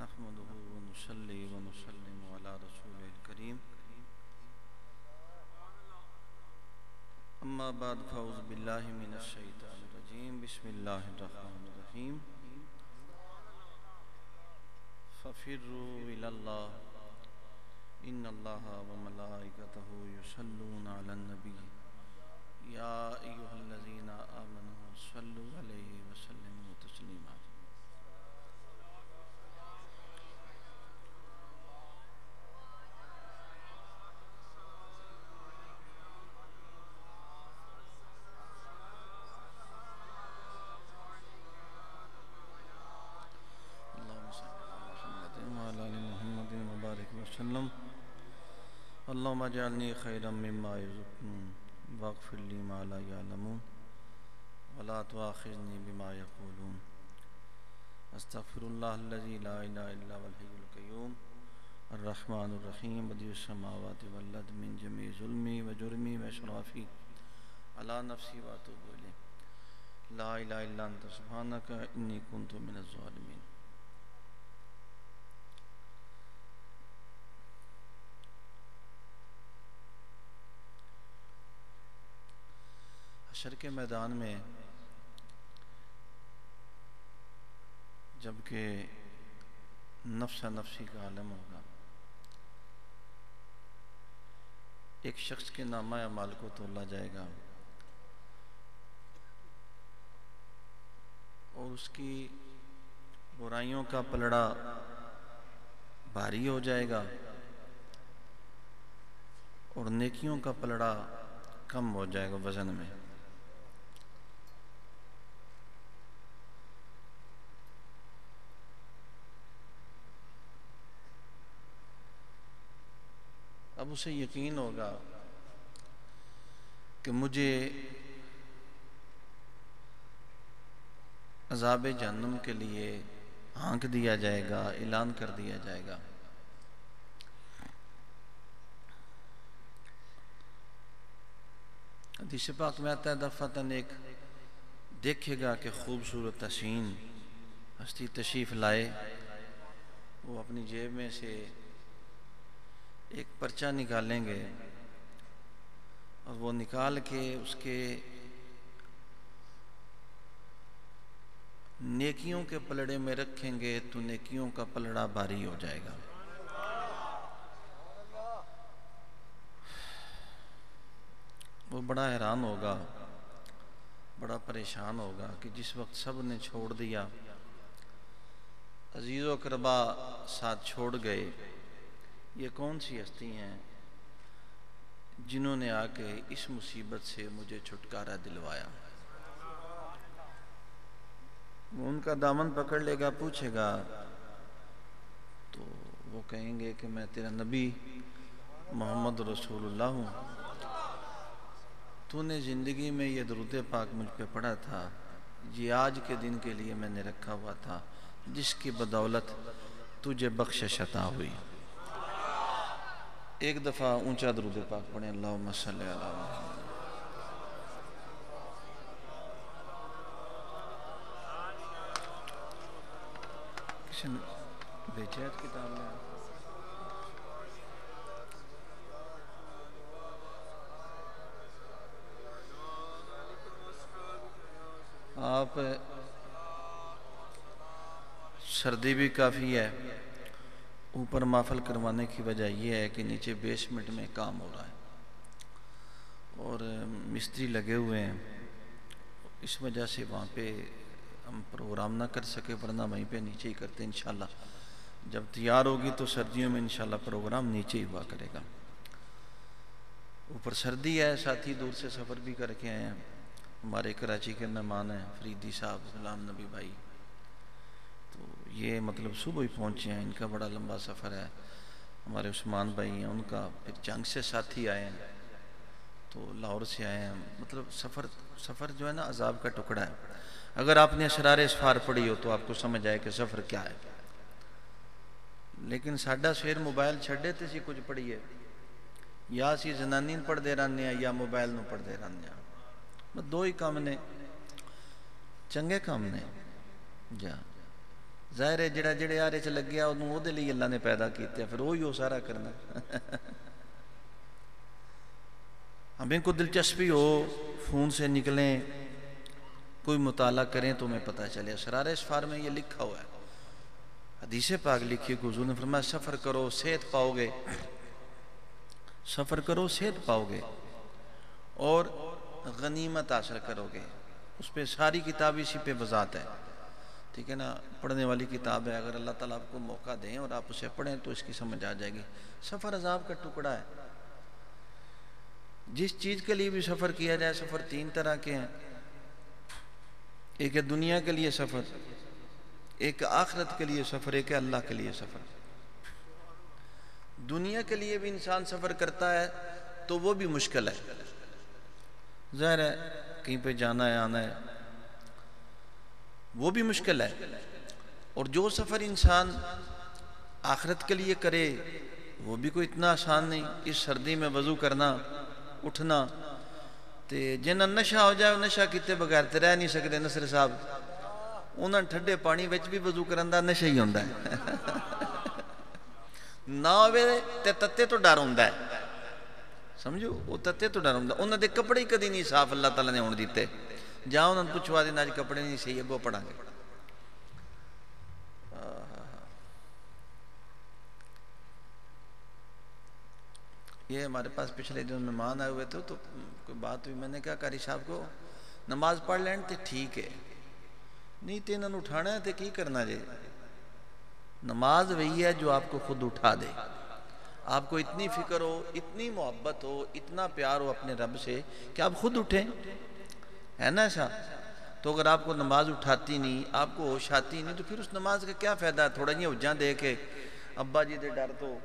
نحمده ونصلي ونسلم على رسوله الكريم أما بعد فأعوذ بالله من الشيطان الرجيم بسم الله الرحمن الرحيم ففروا إلى الله إن الله وملائكته يصلون على النبي يا أيها الذين آمنوا صلوا عليه وسلموا تسليما وسلم اللهم اجعلني خيرا مما يظنون واغفر لي ما لا يعلمون ولا تؤاخذني بما يقولون استغفر الله الذي لا اله الا هو الحي القيوم الرحمن الرحيم بديع السماوات والارض من جميع ظلمي وجرمي واشرافي على نفسي واتوب اليه لا اله الا انت سبحانك اني كنت من الظالمين. حشر کے میدان میں جب کہ نفس نفسی کا عالم ہوگا، ایک شخص کے نامہ اعمال کو تولا جائے گا اور اس کی برائیوں کا پلڑا بھاری ہو جائے گا اور نیکیوں کا پلڑا کم ہو جائے گا وزن میں. اب اسے یقین ہوگا کہ مجھے عذاب جہنم کے لیے ہانک دیا جائے گا، اعلان کر دیا جائے گا. حدیث پاک میں آتا ہے دفعتاً ایک دیکھے گا کہ خوبصورت حسین ہستی تشریف لائے، وہ اپنی جیب میں سے ایک پرچہ نکالیں گے اور وہ نکال کے اس کے نیکیوں کے پلڑے میں رکھیں گے تو نیکیوں کا پلڑا بھاری ہو جائے گا. وہ بڑا حیران ہوگا، بڑا پریشان ہوگا کہ جس وقت سب نے چھوڑ دیا، عزیز و اقربا ساتھ چھوڑ گئے، یہ کون سی ہستی ہیں جنہوں نے آ کے اس مصیبت سے مجھے چھٹکارا دلوایا. وہ ان کا دامن پکڑ لے گا، پوچھے گا تو وہ کہیں گے کہ میں تیرا نبی محمد رسول اللہ ہوں، تو نے زندگی میں یہ درود پاک مجھ پہ پڑھا تھا، یہ آج کے دن کے لیے میں نے رکھا ہوا تھا جس کی بدولت تجھے بخشش عطا ہوئی. ایک دفعہ اونچا درود پاک پڑھیں، اللہم صلی علی محمد. کسی نے بیچے کتاب میں آپ سردی بھی کافی ہے، اوپر محفل کروانے کی وجہ یہ ہے کہ نیچے بیسمنٹ میں کام ہو رہا ہے اور مستری لگے ہوئے ہیں، اس وجہ سے وہاں پہ ہم پروگرام نہ کر سکے، ورنہ وہیں پہ نیچے ہی کرتے انشاءاللہ. جب تیار ہوگی تو سردیوں میں انشاءاللہ پروگرام نیچے ہی ہوا کرے گا. اوپر سردی ہے، ساتھی دور سے سفر بھی کر کے آئے ہیں. ہمارے کراچی کے مہمان ہیں فریدی صاحب، غلام نبی بھائی، تو یہ مطلب صبح ہی پہنچے ہیں، ان کا بڑا لمبا سفر ہے. ہمارے عثمان بھائی ہیں، ان کا پھر جنگ سے ساتھی آئے ہیں، تو لاہور سے آئے ہیں. مطلب سفر جو ہے نا عذاب کا ٹکڑا ہے. اگر آپ نے اسرار اسفار پڑھی ہو تو آپ کو سمجھ آئے کہ سفر کیا ہے. لیکن ساڈا سیر موبائل چھڑے تے سی کچھ پڑھیے، یا اسی زنانی پڑھ دے رہنے ہیں یا موبائل نو پڑھ دے رہنے ہیں. دو ہی کام نے، چنگے کام نے. جا ظاہر ہے جڑا جڑے آرے چ لگیا انہوں وہ دے لیے اللہ نے پیدا کیتے پھر وہی ہو سارا کرنا ہمیں کو دلچسپی ہو فون سے نکلیں کوئی مطالعہ کریں تو میں پتہ چلے اسرار اسفار میں یہ لکھا ہوا ہے حدیث پاک لکھی کہ حضور نے فرمایا سفر کرو صحت پاؤ گے سفر کرو صحت پاؤ گے اور غنیمت حاصل کرو گے اس پہ ساری کتاب اسی پہ وضاحت ہے ٹھیک ہے نا پڑھنے والی کتاب ہے اگر اللہ تعالیٰ آپ کو موقع دیں اور آپ اسے پڑھیں تو اس کی سمجھ آ جائے گی سفر عذاب کا ٹکڑا ہے جس چیز کے لیے بھی سفر کیا جائے سفر 3 طرح کے ہیں ایک ہے دنیا کے لیے سفر ایک آخرت کے لیے سفر ایک ہے اللہ کے لیے سفر دنیا کے لیے بھی انسان سفر کرتا ہے تو وہ بھی مشکل ہے ظاہر ہے کہیں پہ جانا ہے آنا ہے وہ بھی مشکل ہے اور جو سفر انسان آخرت کے لیے کرے وہ بھی کوئی اتنا آسان نہیں اس سردی میں وضو کرنا اٹھنا تے جنہاں نشہ ہو جائے نشہ کیتے بغیر تے رہ نہیں سکتے نصر صاحب انہاں ٹھڈے پانی وچ بھی وضو کرن دا نشہ ہی ہوندا ہے نہ ہوے تے تتے تو ڈر ہوندا ہے سمجھو وہ تتے تو ڈر ہوندا انہاں دے کپڑے ہی کدی نہیں صاف اللہ تعالیٰ نے ہون دیتے جاؤ انہاں پوچھوا دینا اج کپڑے نہیں صحیح اگوں پڑھاں گے یہ ہمارے پاس پچھلے دن مہمان آئے ہوئے تھے تو کوئی بات ہوئی میں نے کہا قاری صاحب کو نماز پڑھ لین تے ٹھیک ہے نہیں تے انہوں اٹھانا ہے تے کی کرنا جے نماز وہی ہے جو آپ کو خود اٹھا دے آپ کو اتنی فکر ہو اتنی محبت ہو اتنا پیار ہو اپنے رب سے کہ آپ خود اٹھیں ہے نا ایسا تو اگر آپ کو نماز اٹھاتی نہیں آپ کو ہوش آتی نہیں تو پھر اس نماز کا کیا فائدہ ہے تھوڑا جی ہوجاں دے کے ابا جی دے ڈر تو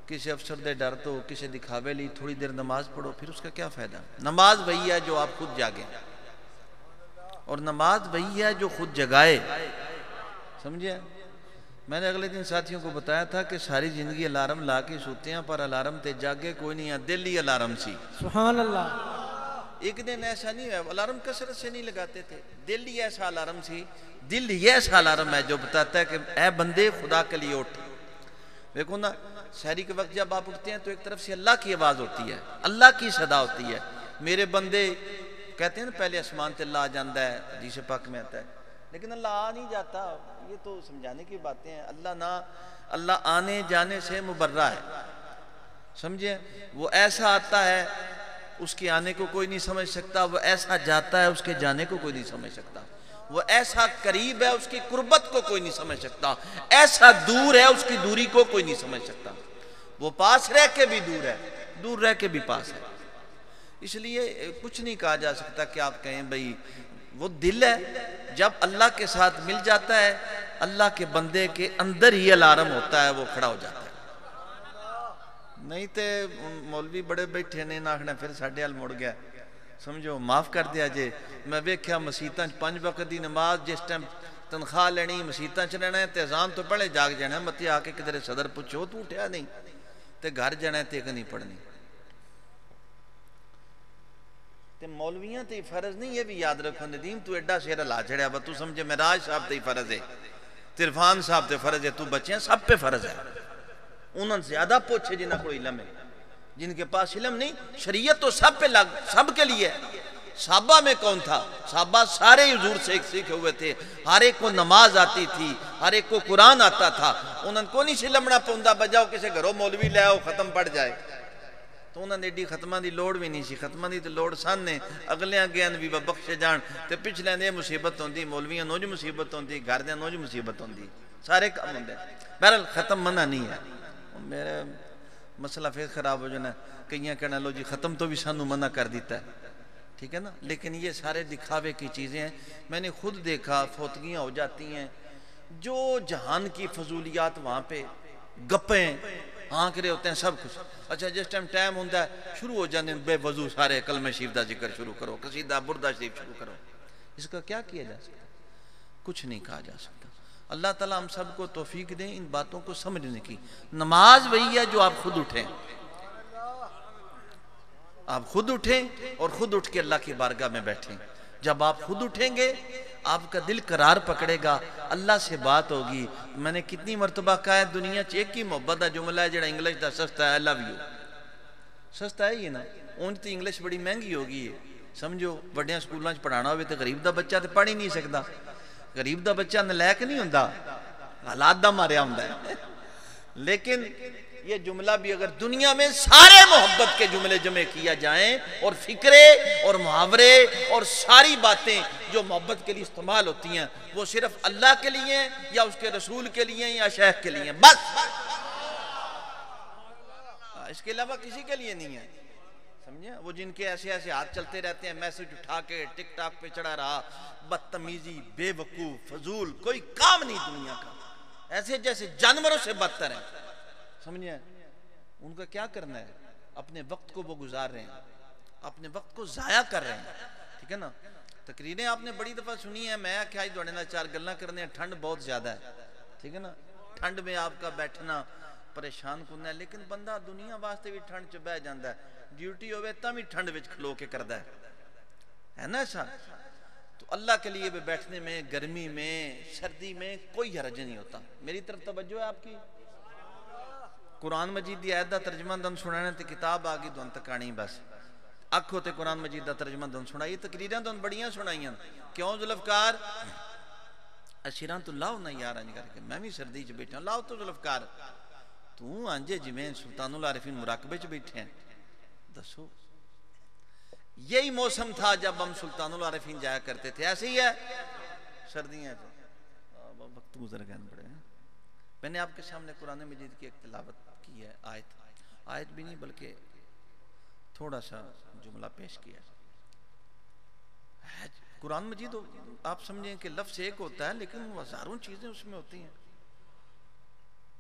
کسی افسر دے ڈر تو کسی دکھاوے لی تھوڑی دیر نماز پڑھو پھر اس کا کیا فائدہ نماز وہی ہے جو آپ خود جاگیں اور نماز وہی ہے جو خود جگائے سمجھے میں نے اگلے دن ساتھیوں کو بتایا تھا کہ ساری زندگی الارم لا کے سوتے ہیں پر الارم تے جاگے کوئی نہیں ہے دل ہی الارم سی سبحان اللہ ایک دن ایسا نہیں ہے الارم کثرت سے نہیں لگاتے تھے دل ہی ایسا الارم سی دل ہی ایسا الارم ہے جو بتاتا ہے کہ اے بندے خدا کے لیے اٹھ دیکھو نا سحری کے وقت جب آپ اٹھتے ہیں تو ایک طرف سے اللہ کی آواز ہوتی ہے اللہ کی صدا ہوتی ہے میرے بندے کہتے ہیں نا پہلے آسمان تے اللہ آ جاندہ ہے حدیث پاک میں آتا ہے لیکن اللہ آ نہیں جاتا یہ تو سمجھانے کی باتیں ہیں اللہ آنے جانے سے مبرہ ہے سمجھے وہ ایسا آتا ہے اس کے آنے کو کوئی نہیں سمجھ سکتا وہ ایسا جاتا ہے اس کے جانے کو کوئی نہیں سمجھ سکتا وہ ایسا قریب ہے اس کی قربت کو کوئی نہیں سمجھ سکتا ایسا دور ہے اس کی دوری کو کوئی نہیں سمجھ سکتا وہ پاس رہ کے بھی دور ہے دور رہ کے بھی پاس ہے اس لیے کچھ نہیں کہا جا سکتا کہ آپ کہیں بھئی وہ دل ہے جب اللہ کے ساتھ مل جاتا ہے اللہ کے بندے کے اندر ہی الارم ہوتا ہے وہ کھڑا ہو جاتا ہے نہیں تے مولوی بڑے بیٹھے نے ناکھنا پھر ساڑھے حال مڑ گیا سمجھو معاف کر دیا جے میں ویکھیا مسیتاں 5 وقت دی نماز جس ٹائم تنخواہ لینی مسیتاں چ رہنا ہے تے اذان تو پہلے جاگ جانا ہے متی آ کے کدھر صدر پوچھو تو اٹھیا نہیں تے گھر جانا ہے تے نہیں پڑھنی تے مولویاں تے فرض نہیں یہ بھی یاد رکھو ندیم تو ایڈا شیر لا چھڑیا با تو سمجھے معراج صاحب تے فرض ہے عرفان صاحب تے فرض ہے تو بچے ہیں سب پہ فرض ہے انہوں زیادہ پوچھے جنہ کو علم ہے جن کے پاس علم نہیں شریعت تو سب پہ سب کے لیے ہے صحابہ میں کون تھا صحابہ سارے حضور سے ایک سیکھے ہوئے تھے ہر ایک کو نماز آتی تھی ہر ایک کو قرآن آتا تھا انہوں کو نہیں سی لمڑا پوندہ بجاؤ کسے گھروں مولوی لے آؤ ختم پڑ جائے تو انہوں نے ایڈی ختمہ دی لوڑ بھی نہیں سی ختمہ دی تو لوڑ ساننے اگلے گیان بھی بخشے جان تے پچھلے دے مصیبت ہوندی مولویاں نوج مصیبت ہوندی گھر دے نوج مصیبت ہوندی سارے کام ہوندے بہرحال ختم منع نہیں ہے میرے مسئلہ پھر خراب ہو جانا کئیاں کہنا لو جی ختم تو بھی سانو منع کر دیتا ہے ٹھیک ہے نا لیکن یہ سارے دکھاوے کی چیزیں ہیں میں نے خود دیکھا فوتگیاں ہو جاتی ہیں جو جہان کی فضولیات وہاں پہ گپیں آنکھ رہے ہوتے ہیں سب کچھ اچھا جس ٹائم ہوندہ ہے شروع ہو جانے بے وضو سارے کلمہ شریف دا ذکر شروع کرو قصیدہ بردہ شریف شروع کرو اس کا کیا کیا جا سکتا کچھ نہیں کہا جا سکتا اللہ تعالیٰ ہم سب کو توفیق دیں ان باتوں کو سمجھنے کی نماز وہی ہے جو آپ خود اٹھیں آپ خود اٹھیں اور خود اٹھ کے اللہ کی بارگاہ میں بیٹھیں جب آپ خود اٹھیں گے آپ کا دل قرار پکڑے گا، اللہ سے بات ہوگی۔ میں نے کتنی مرتبہ کہا ہے دنیا ایک ہی محبت دا جملہ ہے جڑا انگلش دا سستا ہے، I love you۔ سستا ہے یہ نا، اون تی انگلش بڑی مہنگی ہوگی ہے، سمجھو بڑیاں سکولاں پڑھانا ہوئے تو غریب دا بچہ تو پڑھ ہی نہیں سکتا، غریب دا بچہ نلائق نہیں ہوندا، حالات دا ماریا ہوندا ہے۔ لیکن یہ جملہ بھی اگر دنیا میں سارے محبت کے جملے جمع کیا جائیں اور فکرے اور محاورے اور ساری باتیں جو محبت کے لیے استعمال ہوتی ہیں وہ صرف اللہ کے لیے ہیں یا اس کے رسول کے لیے یا شیخ کے لیے، بس اس کے علاوہ کسی کے لیے نہیں ہے، سمجھے؟ وہ جن کے ایسے ایسے ہاتھ چلتے رہتے ہیں، میسج اٹھا کے ٹک ٹاک پہ چڑھا رہا، بدتمیزی، بے وقوف، فضول، کوئی کام نہیں دنیا کا، ایسے جیسے جانوروں سے بدتر ہیں، سمجھے؟ ان کا کیا کرنا ہے؟ اپنے وقت کو وہ گزار رہے ہیں، اپنے وقت کو ضائع کر رہے ہیں، ٹھیک ہے نا؟ تقریریں آپ نے بڑی دفعہ سنی ہیں، میں کیا ہی دوڑے نا چار گلنا کرنے ہیں، ٹھنڈ بہت زیادہ ہے، ٹھیک ہے نا؟ ٹھنڈ میں آپ کا بیٹھنا پریشان کرنا ہے، لیکن بندہ دنیا واسطے بھی ٹھنڈ چ بہ جاندہ ہے، ڈیوٹی ہوئے تا بھی ٹھنڈ وچ کھلو کے کردہ ہے نا ایسا؟ تو اللہ کے لیے بھی بیٹھنے میں، گرمی میں، سردی میں کوئی حرج نہیں ہوتا۔ میری طرف توجہ ہے آپ کی؟ قرآن مجید دی آیت دا ترجمہ دن سنانے تے کتاب آگی دن تکانی بس اکھو تے قرآن مجید دا ترجمہ دن سنائی، تقریریں دن بڑیاں سنائیاں، کیوں ذوالفقار؟ اشیران تو لاؤ نا یار آنج کر کے، میں بھی سردی چ بیٹھا ہوں، لاؤ تو ذوالفقار، تو آنجے جمیں سلطان العارفین مراقبے چ بیٹھے ہیں، دسو یہی موسم تھا جب ہم سلطان العارفین جایا کرتے تھے، ایسے ہی ہے سردیاں وقت گزر گئے بڑے ہیں۔ میں نے آپ کے سامنے قرآن مجید کی ایک تلاوت کی ہے، آیت بھی نہیں بلکہ تھوڑا سا جملہ پیش کیا ہے۔ قرآن مجید آپ سمجھیں کہ لفظ ایک ہوتا ہے لیکن ہزاروں چیزیں اس میں ہوتی ہیں،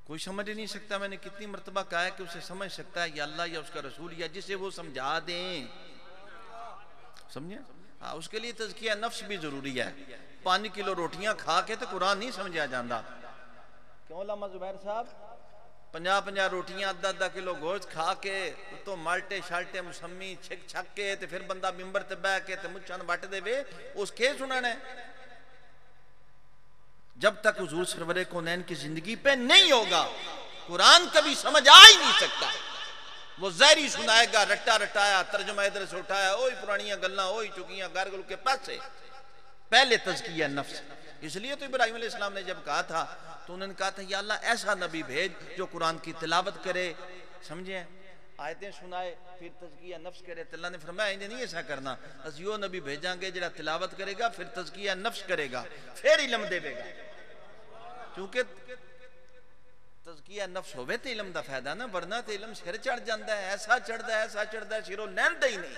کوئی سمجھ نہیں سکتا۔ میں نے کتنی مرتبہ کہا ہے کہ اسے سمجھ سکتا ہے یا اللہ یا اس کا رسول یا جسے وہ سمجھا دیں، سمجھیں؟ اس کے لیے تزکیہ نفس بھی ضروری ہے۔ 5 کلو روٹیاں کھا کے تو قرآن نہیں سمجھا جاندہ، کیوں علامہ زبیر صاحب؟ 50 روٹیاں، 10 کلو گوشت کھا کے تو مالٹے شالٹے مسمی چھک چھک کے تے پھر بندہ ممبر تے بہ کے تے مچھان بٹ دے وے، اس کے سنانا ہے؟ جب تک حضور سرور کونین کی زندگی پہ نہیں ہوگا قرآن کبھی سمجھ آ ہی نہیں سکتا۔ وہ ظاہری سنائے گا، رٹا رٹایا، ترجمہ ادھر سے اٹھایا، اوہی پرانیاں گلنا، اوہی چکیاں گارگل کے پاس سے۔ پہلے تزکیہ نفس، اس لیے تو ابراہیم علیہ السلام نے جب کہا تھا تو انہوں نے کہا تھا یا اللہ ایسا نبی بھیج جو قرآن کی تلاوت کرے، سمجھیں؟ آیتیں سنائے پھر تزکیہ نفس کرے۔ تو اللہ نے فرمایا انہیں نہیں ایسا کرنا، اس یہ نبی بھیجاں گے جڑا تلاوت کرے گا، پھر تزکیہ نفس کرے گا، پھر علم دے گا، کیونکہ تزکیہ نفس ہوئے تو علم دا فائدہ نا، ورنہ تو علم سر چڑھ جاندہ ہے، ایسا چڑھتا ہے، ایسا چڑھتا ہے، سروں لین دے ہی نہیں۔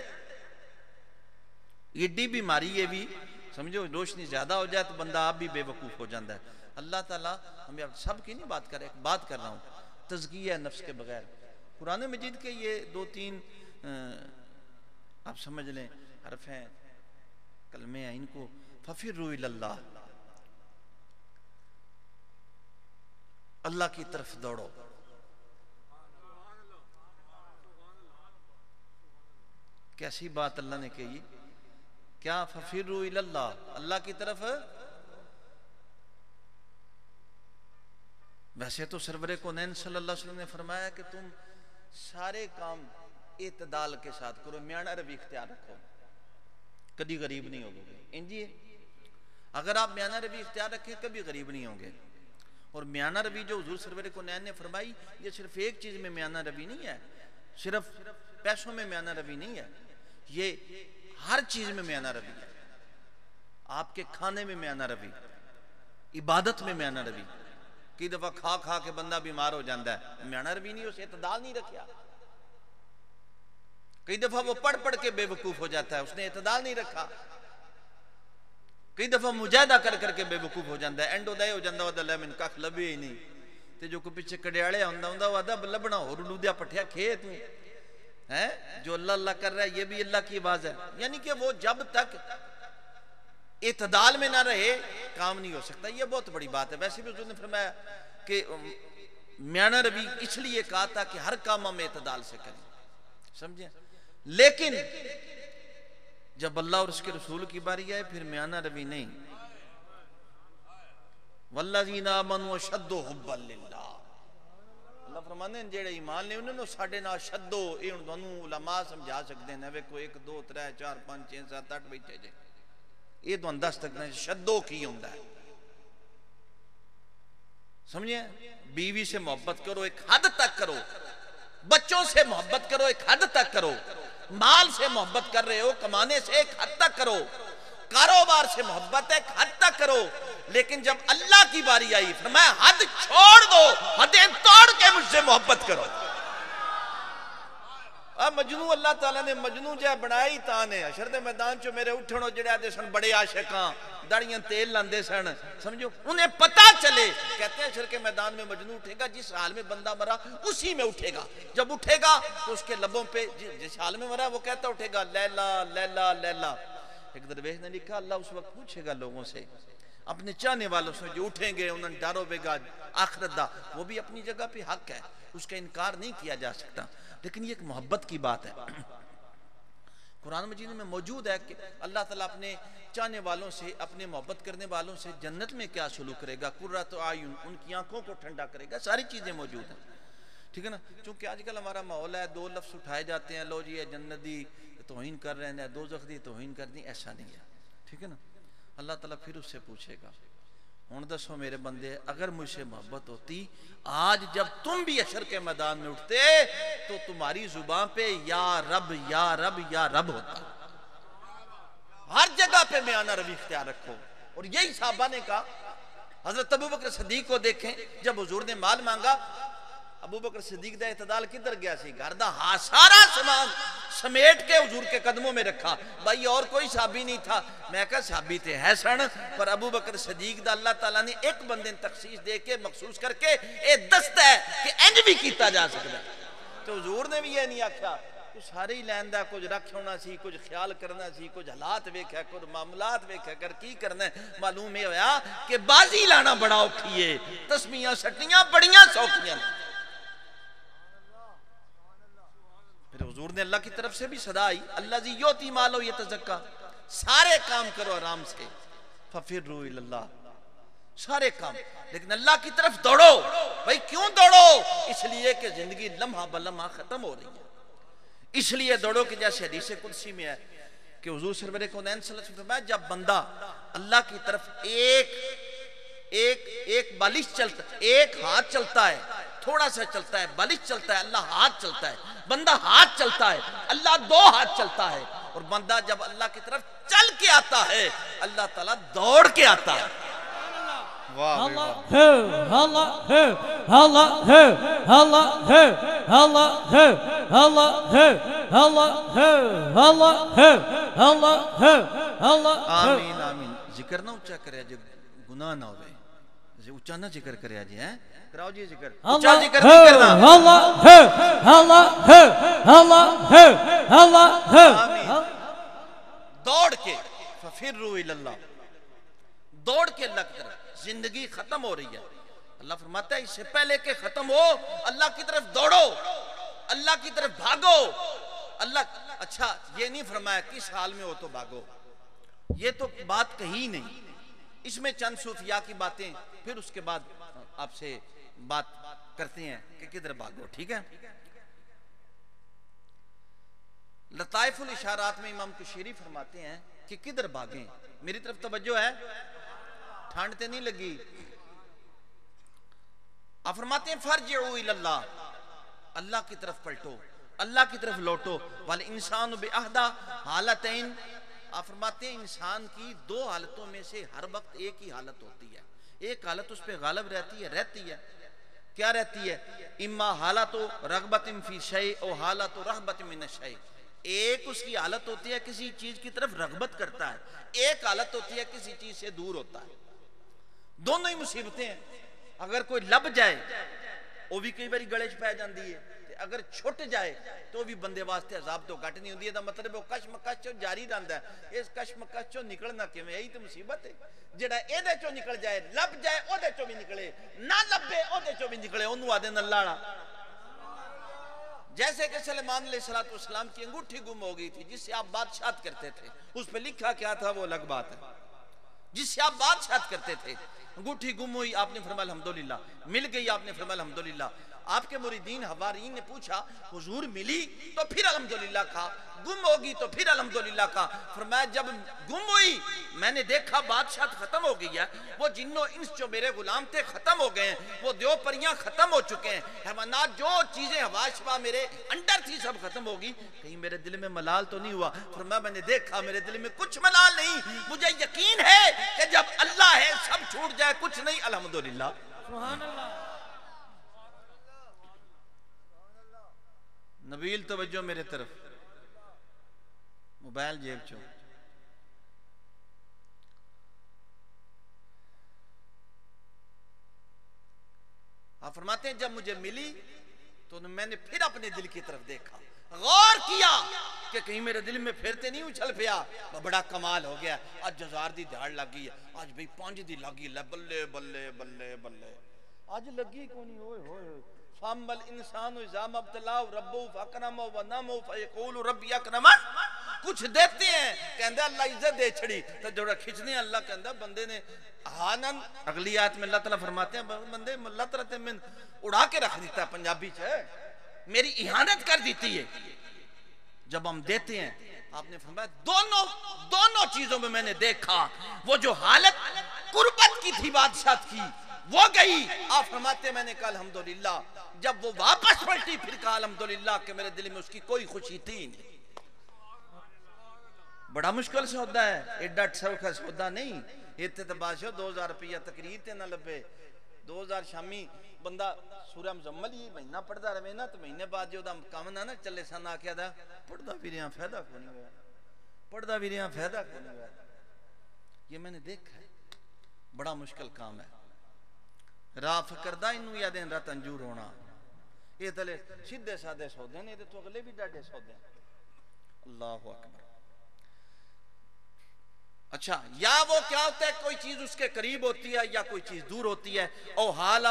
ایڈی بیماری یہ بھی سمجھو، روشنی زیادہ ہو جائے تو بندہ آپ بھی بے وقوف ہو جاندہ ہے۔ اللہ تعالیٰ ہمیں سب کی نہیں بات کرے، بات کر رہا ہوں تزکیہ نفس کے بغیر۔ قرآن مجید کے یہ 2-3 آپ سمجھ لیں حرف ہیں، کلمے ہیں، ان کو فَفِرُّوا إِلَى اللَّهِ، اللہ کی طرف دوڑو۔ کیسی بات اللہ نے کہی، کیا فَفِرُّوا إِلَى اللَّهِ، اللہ کی طرف۔ ویسے تو سرور کونین صلی اللہ علیہ وسلم نے فرمایا کہ تم سارے کام اعتدال کے ساتھ کرو، میانہ روی اختیار رکھو، کبھی غریب نہیں ہوگے۔ انجی اگر آپ میانہ روی اختیار رکھیں کبھی غریب نہیں ہوں گے۔ اور میانہ روی جو حضور سرور کونین نے فرمائی، یہ صرف ایک چیز میں میانہ روی نہیں ہے، صرف پیسوں میں میانہ روی نہیں ہے، یہ ہر چیز میں میانہ روی ہے۔ آپ کے کھانے میں میانہ روی، عبادت میں میانہ روی۔ کئی دفعہ کھا کھا کے بندہ بیمار ہو جاندہ ہے، میانہ روی نہیں، اسے اعتدال نہیں رکھیا۔ کئی دفعہ وہ پڑھ پڑھ کے بے وقوف ہو جاتا ہے، اس نے اعتدال نہیں رکھا۔ کئی دفعہ مجاہدہ کر کر کے بے وقوف ہو جاندہ ہے، اینڈ ادائے ہو جاندہ ہے، اللہ من کاکھ لبے ہی نہیں، تے جو کو پیچھے کڑیاڑے ہوندہ وعدہ لبنا ہو رلودیا پٹھیا کھیت میں ہے، جو اللہ اللہ کر رہا ہے یہ بھی اللہ کی آواز ہے۔ یعنی کہ وہ جب تک اعتدال میں نہ رہے کام نہیں ہو سکتا، یہ بہت بڑی بات ہے۔ ویسے بھی حضور نے فرمایا کہ میانہ روی اس لیے کہا تھا کہ ہر کام ہم اعتدال سے کریں، سمجھیں؟ لیکن جب اللہ اور اس کے رسول کی باری آئے پھر میانہ روی نہیں. والذین آمنوا اشد حبا للہ. اللہ فرمانے ہیں جیڑے ایمان لے انہوں نے ساڑھے نہ شدو. یہ انہوں علماء سمجھا سکتے ہیں وے کوئی 1 2 3 4 5 6 7 8 بیٹھے جائے. یہ تو انداز تک نہیں شدو کی ہوندہ ہے. سمجھیں بیوی سے محبت کرو ایک حد تک کرو, بچوں سے محبت کرو ایک حد تک کرو, مال سے محبت کر رہے ہو کمانے سے ایک حد تک کرو, کاروبار سے محبت ایک حد تک کرو, لیکن جب اللہ کی باری آئی فرمایا حد چھوڑ دو, حدیں توڑ کے مجھ سے محبت کرو. اب مجنو اللہ تعالیٰ نے مجنو جہاں بنائی تانے حشر دے میدان چو میرے اٹھنو جڑے آدھے سن بڑے عاشقاں داڑیاں تیل لاندے سن, سمجھو انہیں پتا چلے. کہتے ہیں حشر کے میدان میں مجنو اٹھے گا جس حال میں بندہ مرا اسی میں اٹھے گا. جب اٹھے گا تو اس کے لبوں پہ جس حال میں مرا وہ کہتا اٹھے گا لیلا لیلا لیلا. ایک درویش نے لکھا اللہ اس وقت پوچھے گا لوگوں سے, اپنے چاہنے والوں سے جو اٹھیں گے انہوں نے ڈارو بے گا آخرت دا, وہ بھی اپنی جگہ پہ حق ہے, اس کا انکار نہیں کیا جا سکتا. لیکن یہ ایک محبت کی بات ہے. قرآن مجید میں موجود ہے کہ اللہ تعالیٰ اپنے چاہنے والوں سے, اپنے محبت کرنے والوں سے جنت میں کیا سلوک کرے گا, قرۃ اعین, ان کی آنکھوں کو ٹھنڈا کرے گا, ساری چیزیں موجود ہیں. ٹھیک ہے نا. چونکہ آج کل ہمارا ماحول ہے 2 لفظ اٹھائے جاتے ہیں, لو جی یہ جنت دی توہین کر رہے ہیں, دوزخ دی توہین کر دی, ایسا نہیں ہے. ٹھیک ہے نا. اللہ تعالیٰ پھر اس سے پوچھے گا ہون دسو میرے بندے اگر مجھ سے محبت ہوتی آج جب تم بھی حشر کے میدان میں اٹھتے تو تمہاری زبان پہ یا رب یا رب یا رب ہوتا. ہر جگہ پہ میانہ روی اختیار رکھو. اور یہی صحابہ نے کہا. حضرت ابوبکر صدیق کو دیکھیں جب حضور نے مال مانگا, ابوبکر صدیق دا اعتدال کدھر گیا سی, گھر دا سارا سامان سمیٹ کے حضور کے قدموں میں رکھا. بھائی اور کوئی صحابی نہیں تھا. میں کہا صحابی تھے ہے سن, پر ابوبکر صدیق دا اللہ تعالیٰ نے ایک بندے تخصیص دے کے مخصوص کر کے ایک دست ہے کہ انج بھی کیتا جا سکتا ہے. تو حضور نے بھی یہ نہیں آکھا تو سارے ہی لیندہ کچھ رکھ ہونا سی, کچھ خیال کرنا سی, کچھ حالات ویکھا, کچھ معاملات ویکھا کر کی کرنا ہے. معلوم یہ ہویا کہ بازی لانا بڑا اوکھی ہے, تسمیاں سٹیاں بڑیاں سوکھیاں. پھر حضور نے اللہ کی طرف سے بھی صدا آئی, اللہ زی یوتی مالو یتزکا, سارے کام کرو آرام سے, ففروا الی اللہ, سارے کام, لیکن اللہ کی طرف دوڑو. بھئی کیوں دوڑو؟ اس لیے کہ زندگی لمحہ بلمحہ ختم ہو رہی ہے. اس لیے دوڑو کہ جیسے حدیث قدسی میں ہے کہ حضور سرور کونین صلی اللہ علیہ وسلم فرمایا جب بندہ اللہ کی طرف ایک بالش چلتا, ایک ہاتھ چلتا ہے, تھوڑا سا چلتا ہے, بالش چلتا ہے, اللہ ہاتھ چلتا ہے. بندہ ہاتھ چلتا ہے, اللہ 2 ہاتھ چلتا ہے. اور بندہ جب اللہ کی طرف چل کے آتا ہے اللہ تعالیٰ دوڑ کے آتا ہے. اللہ ہے, اللہ ہے, اللہ ہے, اللہ ہے, اللہ ہے, اللہ ہے, اللہ ہے, اللہ ہے, اللہ ہے, اللہ ہے. آمین آمین. ذکر نہ اچھا کرے جب گناہ نہ ہوئے, اچھا نہ ذکر کرے جی, ہیں کراؤ جی ذکر, اچھا ذکر نہیں کرنا. اللہ ہے, اللہ ہے, اللہ ہے, اللہ ہے. دوڑ کے ففروا الی اللہ, دوڑ کے اللہ کی طرف. زندگی ختم ہو رہی ہے, اللہ فرماتا ہے اس سے پہلے کہ ختم ہو اللہ کی طرف دوڑو, اللہ کی طرف بھاگو. اللہ اچھا یہ نہیں فرمایا کس حال میں ہو تو بھاگو, یہ تو بات کہی نہیں. اس میں چند صوفیاء کی باتیں پھر اس کے بعد آپ سے بات کرتے ہیں کہ کدھر بھاگو. ٹھیک ہے. لطائف الاشارات میں امام کشیری فرماتے ہیں کہ کدھر بھاگیں. میری طرف توجہ ہے, ٹھانڈ تے نہیں لگی. آپ فرماتے ہیں فرجعوا الی اللہ, اللہ کی طرف پلٹو, اللہ کی طرف لوٹو. والانسان باحدی حالتین, آپ فرماتے ہیں انسان کی 2 حالتوں میں سے ہر وقت ایک ہی حالت ہوتی ہے. ایک حالت اس پہ غالب رہتی ہے. کیا رہتی ہے؟ اما حالت رغبت فی شیء او حالت رہبت من الشیء. ایک اس کی حالت ہوتی ہے کسی چیز کی طرف رغبت کرتا ہے, ایک حالت ہوتی ہے کسی چیز سے دور ہوتا ہے. دونوں ہی مصیبتیں ہیں. اگر کوئی لب جائے وہ بھی کئی باری گلے چ پی جاندی ہے, اگر چھٹ جائے تو بھی بندے واسطے عذاب تو گھٹ نہیں ہوندی ہے. دا مطلب وہ کشمکش چوں جاری رہندا ہے. اس کشمکش چوں نکلنا کیویں, یہی تو مصیبت ہے. جڑا ایدے چوں نکل جائے, لب جائے اودے چوں بھی نکلے, نہ لبے اودے چوں بھی نکلے, اونوں آدے نہ لاڑا. جیسے کہ سلیمان علیہ السلام کی انگوٹھی گم ہو گئی تھی جس سے آپ بادشاہت کرتے تھے، اس پہ لکھا کیا تھا وہ الگ بات ہے، جس سے آپ بادشاہت کرتے تھے، انگوٹھی گم ہوئی، آپ نے فرمایا الحمدللہ، مل گئی، آپ نے فرمایا الحمدللہ۔ آپ کے مریدین حوارین نے پوچھا حضور ملی تو پھر الحمدللہ کہا، گم ہوگی تو پھر الحمدللہ کہا۔ فرمایا جب گم ہوئی میں نے دیکھا بادشاہت ختم ہو گئی ہے، وہ جن و انس جو میرے غلام تھے ختم ہو گئے ہیں، وہ دیو پریاں ختم ہو چکے ہیں، حیوانات جو چیزیں ہوا شفا میرے انڈر تھی سب ختم ہو گئی، کہیں میرے دل میں ملال تو نہیں ہوا؟ فرمایا میں نے دیکھا میرے دل میں کچھ ملال نہیں، مجھے یقین ہے کہ جب اللہ ہے سب چھوٹ جائے کچھ نہیں، الحمدللہ۔ سبحان اللہ۔ نبیل توجہ میرے طرف، موبائل جیب چو، آپ فرماتے ہیں جب مجھے ملی تو میں نے پھر اپنے دل کی طرف دیکھا، غور کیا کہ کہیں میرے دل میں پھرتے نہیں اچھل پیا، بڑا کمال ہو گیا، آج جزار دی دھاڑ لگی ہے، آج بھئی 5 دی لگی ہے، بلے بلے بلے بلے، آج لگی کونی ہوئے ہوئے، فَأَمَّا الْإِنسَانُ إِذَا مَا ابْتَلَاهُ رَبُّهُ فَأَكْرَمَهُ وَنَعَمَهُ فَيَقُولُ رَبِّي أَكْرَمَنِ۔ کچھ دیتے ہیں کہندہ اللہ عزت دے چھڑی، تو جوڑا کھچنے اللہ کہندہ بندے نے آنن، اگلی آیت میں اللہ تعالیٰ فرماتے ہیں بندے اللہ تعالیٰ تے میں اڑا کے رکھ دیتا ہے، پنجابی چھے میری احانت کر دیتی ہے۔ جب ہم دیتے ہیں آپ نے فرمایا دونوں چیزوں میں میں نے دیکھا، وہ جو حالت قربت کی تھی بادشاہت کی وہ گئی، آپ فرماتے ہیں میں نے کہا الحمدللہ، جب وہ واپس پلٹی پھر کہا الحمدللہ کہ میرے دل میں اس کی کوئی خوشی تھی نہیں۔ بڑا مشکل سے ہوتا ہے، ایڈا سوکھا سے ہوتا نہیں، ایتے تو بادشاہ 2000 روپیہ تقریر تے نہ لبے، 2000 شامی بندہ سورہ مزمل ہی مہینہ پڑھدا رہے نا تو مہینے بعد جو دا کام نہ چلے سن آکھیا دا پڑھدا بھی رہا فائدہ کو نہیں ہوا، پڑھدا بھی رہا فائدہ کو نہیں ہوا۔ یہ میں نے دیکھا ہے، بڑا مشکل کام ہے۔ راہ فکردہ انہوں یا دین رات انجور ہونا، یہ تلے سیدھے سادے سودے نہیں تو اگلے بھی ڈاڑے سودے۔ اللہ اکبر۔ اچھا یا وہ کیا ہوتا ہے کوئی چیز اس کے قریب ہوتی ہے یا کوئی چیز دور ہوتی ہے، او حال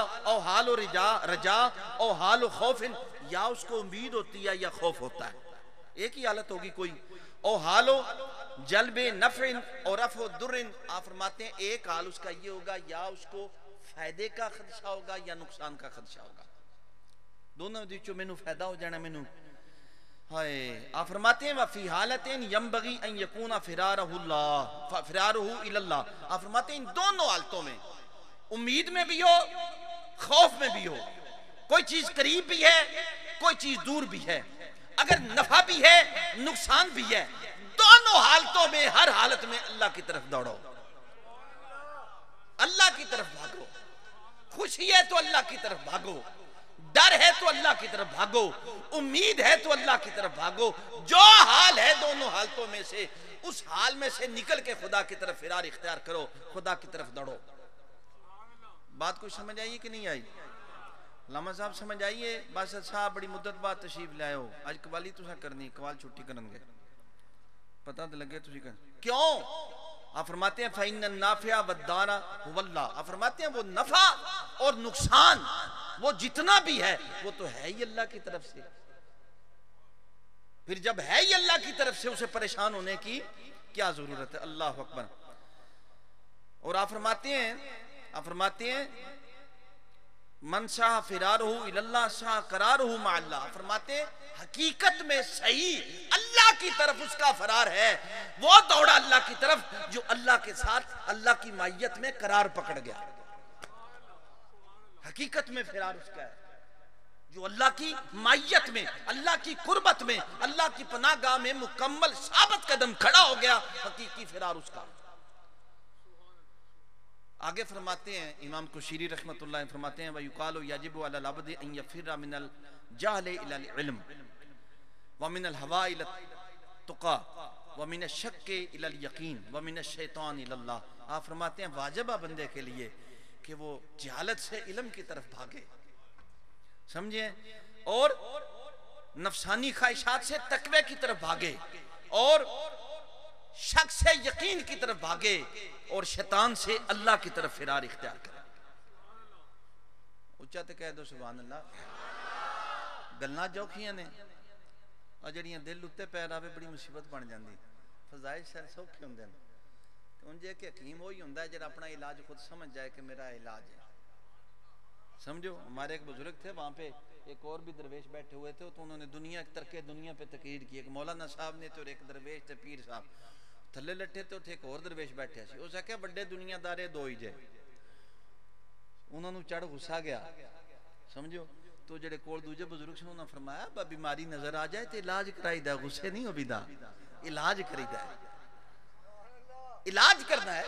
و رجا او حال و خوف، یا اس کو امید ہوتی ہے یا خوف ہوتا ہے، ایک ہی حالت ہوگی کوئی۔ او حال و جلب نفع اور رفع در، آپ فرماتے ہیں ایک حال اس کا یہ ہوگا یا اس کو فائدے کا خدشہ ہوگا یا نقصان کا خدشہ ہوگا، دونوں دیچو میں نو فائدہ ہو جانا میں نو ہائے۔ آپ فرماتے ہیں وَفِي حَالَتٍ يَنبَغِي أَن يَكُونَ فِرَارُهُ إِلَى اللَّهِ، آپ فرماتے ہیں ان دونوں حالتوں میں، امید میں بھی ہو خوف میں بھی ہو، کوئی چیز قریب بھی ہے کوئی چیز دور بھی ہے، اگر نفع بھی ہے نقصان بھی ہے، دونوں حالتوں میں ہر حالت میں اللہ کی طرف دوڑو، اللہ کی طرف بھاگو، خوشی ہے تو اللہ کی طرف بھاگو، ڈر ہے تو اللہ کی طرف بھاگو، امید ہے تو اللہ کی طرف بھاگو، جو حال ہے دونوں حالتوں میں سے اس حال میں سے نکل کے خدا کی طرف فرار اختیار کرو، خدا کی طرف دوڑو۔ بات کوئی سمجھ آئیے کہ نہیں آئی؟ علامہ صاحب سمجھ آئیے؟ باسط صاحب بڑی مدت بعد تشریف لائے ہو، آج قوالی تو سا کرنی، قوال چھٹی کرن گے، پتہ تو لگے تو کرن کیوں؟ آپ فرماتے ہیں فَإِنَّ النَّافِعَ وَالدَّارَ هُوَ اللَّهُ، آپ فرماتے ہیں وہ نفع اور نقصان وہ جتنا بھی ہے وہ تو ہے ہی اللہ کی طرف سے، پھر جب ہے ہی اللہ کی طرف سے اسے پریشان ہونے کی کیا ضرورت ہے؟ اللہ اکبر۔ اور آپ فرماتے ہیں من شاہ فرارہ الاللہ شاہ قرارہ مع اللہ، فرماتے ہیں حقیقت میں صحیح اللہ کی طرف اس کا فرار ہے، وہ دوڑا اللہ کی طرف جو اللہ کے ساتھ اللہ کی معیت میں قرار پکڑ گیا، حقیقت میں فرار اس کا ہے جو اللہ کی معیت میں اللہ کی قربت میں اللہ کی پناہ گاہ میں مکمل ثابت قدم کھڑا ہو گیا، حقیقی فرار اس کا۔ آگے فرماتے ہیں امام کشیری رحمت اللہ فرماتے ہیں وَيُقَالُ يَجِبُ عَلَى الْعَبْدِ أَن يَفِرَّ مِنَ الْجَهْلِ إِلَى الْعِلْمِ وَمِنَ الْهَوَىٰ إِلَى التُّقَىٰ وَمِنَ الشَّكِّ إِلَى الْيَقِينِ وَمِنَ الشَّيْطَانِ إِلَى اللَّهِ۔ آپ فرماتے ہیں واجب ہے بندے کے لیے کہ وہ جہالت سے علم کی طرف بھاگے، سمجھیں، اور نفسانی خواہشات سے تقوی کی طرف بھاگے، اور شک سے یقین کی طرف بھاگے، اور شیطان سے اللہ کی طرف فرار اختیار کرے۔ اچھا تے کہہ دو سبحان اللہ۔ گلنا جوکھیاں نے اور جڑیاں دل اتے پیر آوے بڑی مصیبت بن جاندی فضائل شر سوکھے ہوندے ہیں انجھے کہ حکیم وہی ہوندہ ہے جڑا اپنا علاج خود سمجھ جائے کہ میرا علاج ہے سمجھو ہمارے ایک بزرگ تھے وہاں پہ ایک اور بھی درویش بیٹھے ہوئے تھے تو انہوں نے دنیا ترکے دنیا پہ تقریر کی ایک مولانا صاحب نے تو ایک درویش تھے پیر صاحب تھلے لٹھے تو تھے ایک اور درویش بیٹھے سی اسے کہا بڑے دنیا دارے دو ہی جائے انہوں نے چڑھ غصہ گیا سمجھو تو جڑے کول دوجہ بزرگ سے انہوں نے فرمایا با بیماری نظر آ جائے تو علاج کرائی دا غصے نہیں ہو بھی دا علاج کری دا علاج کرنا ہے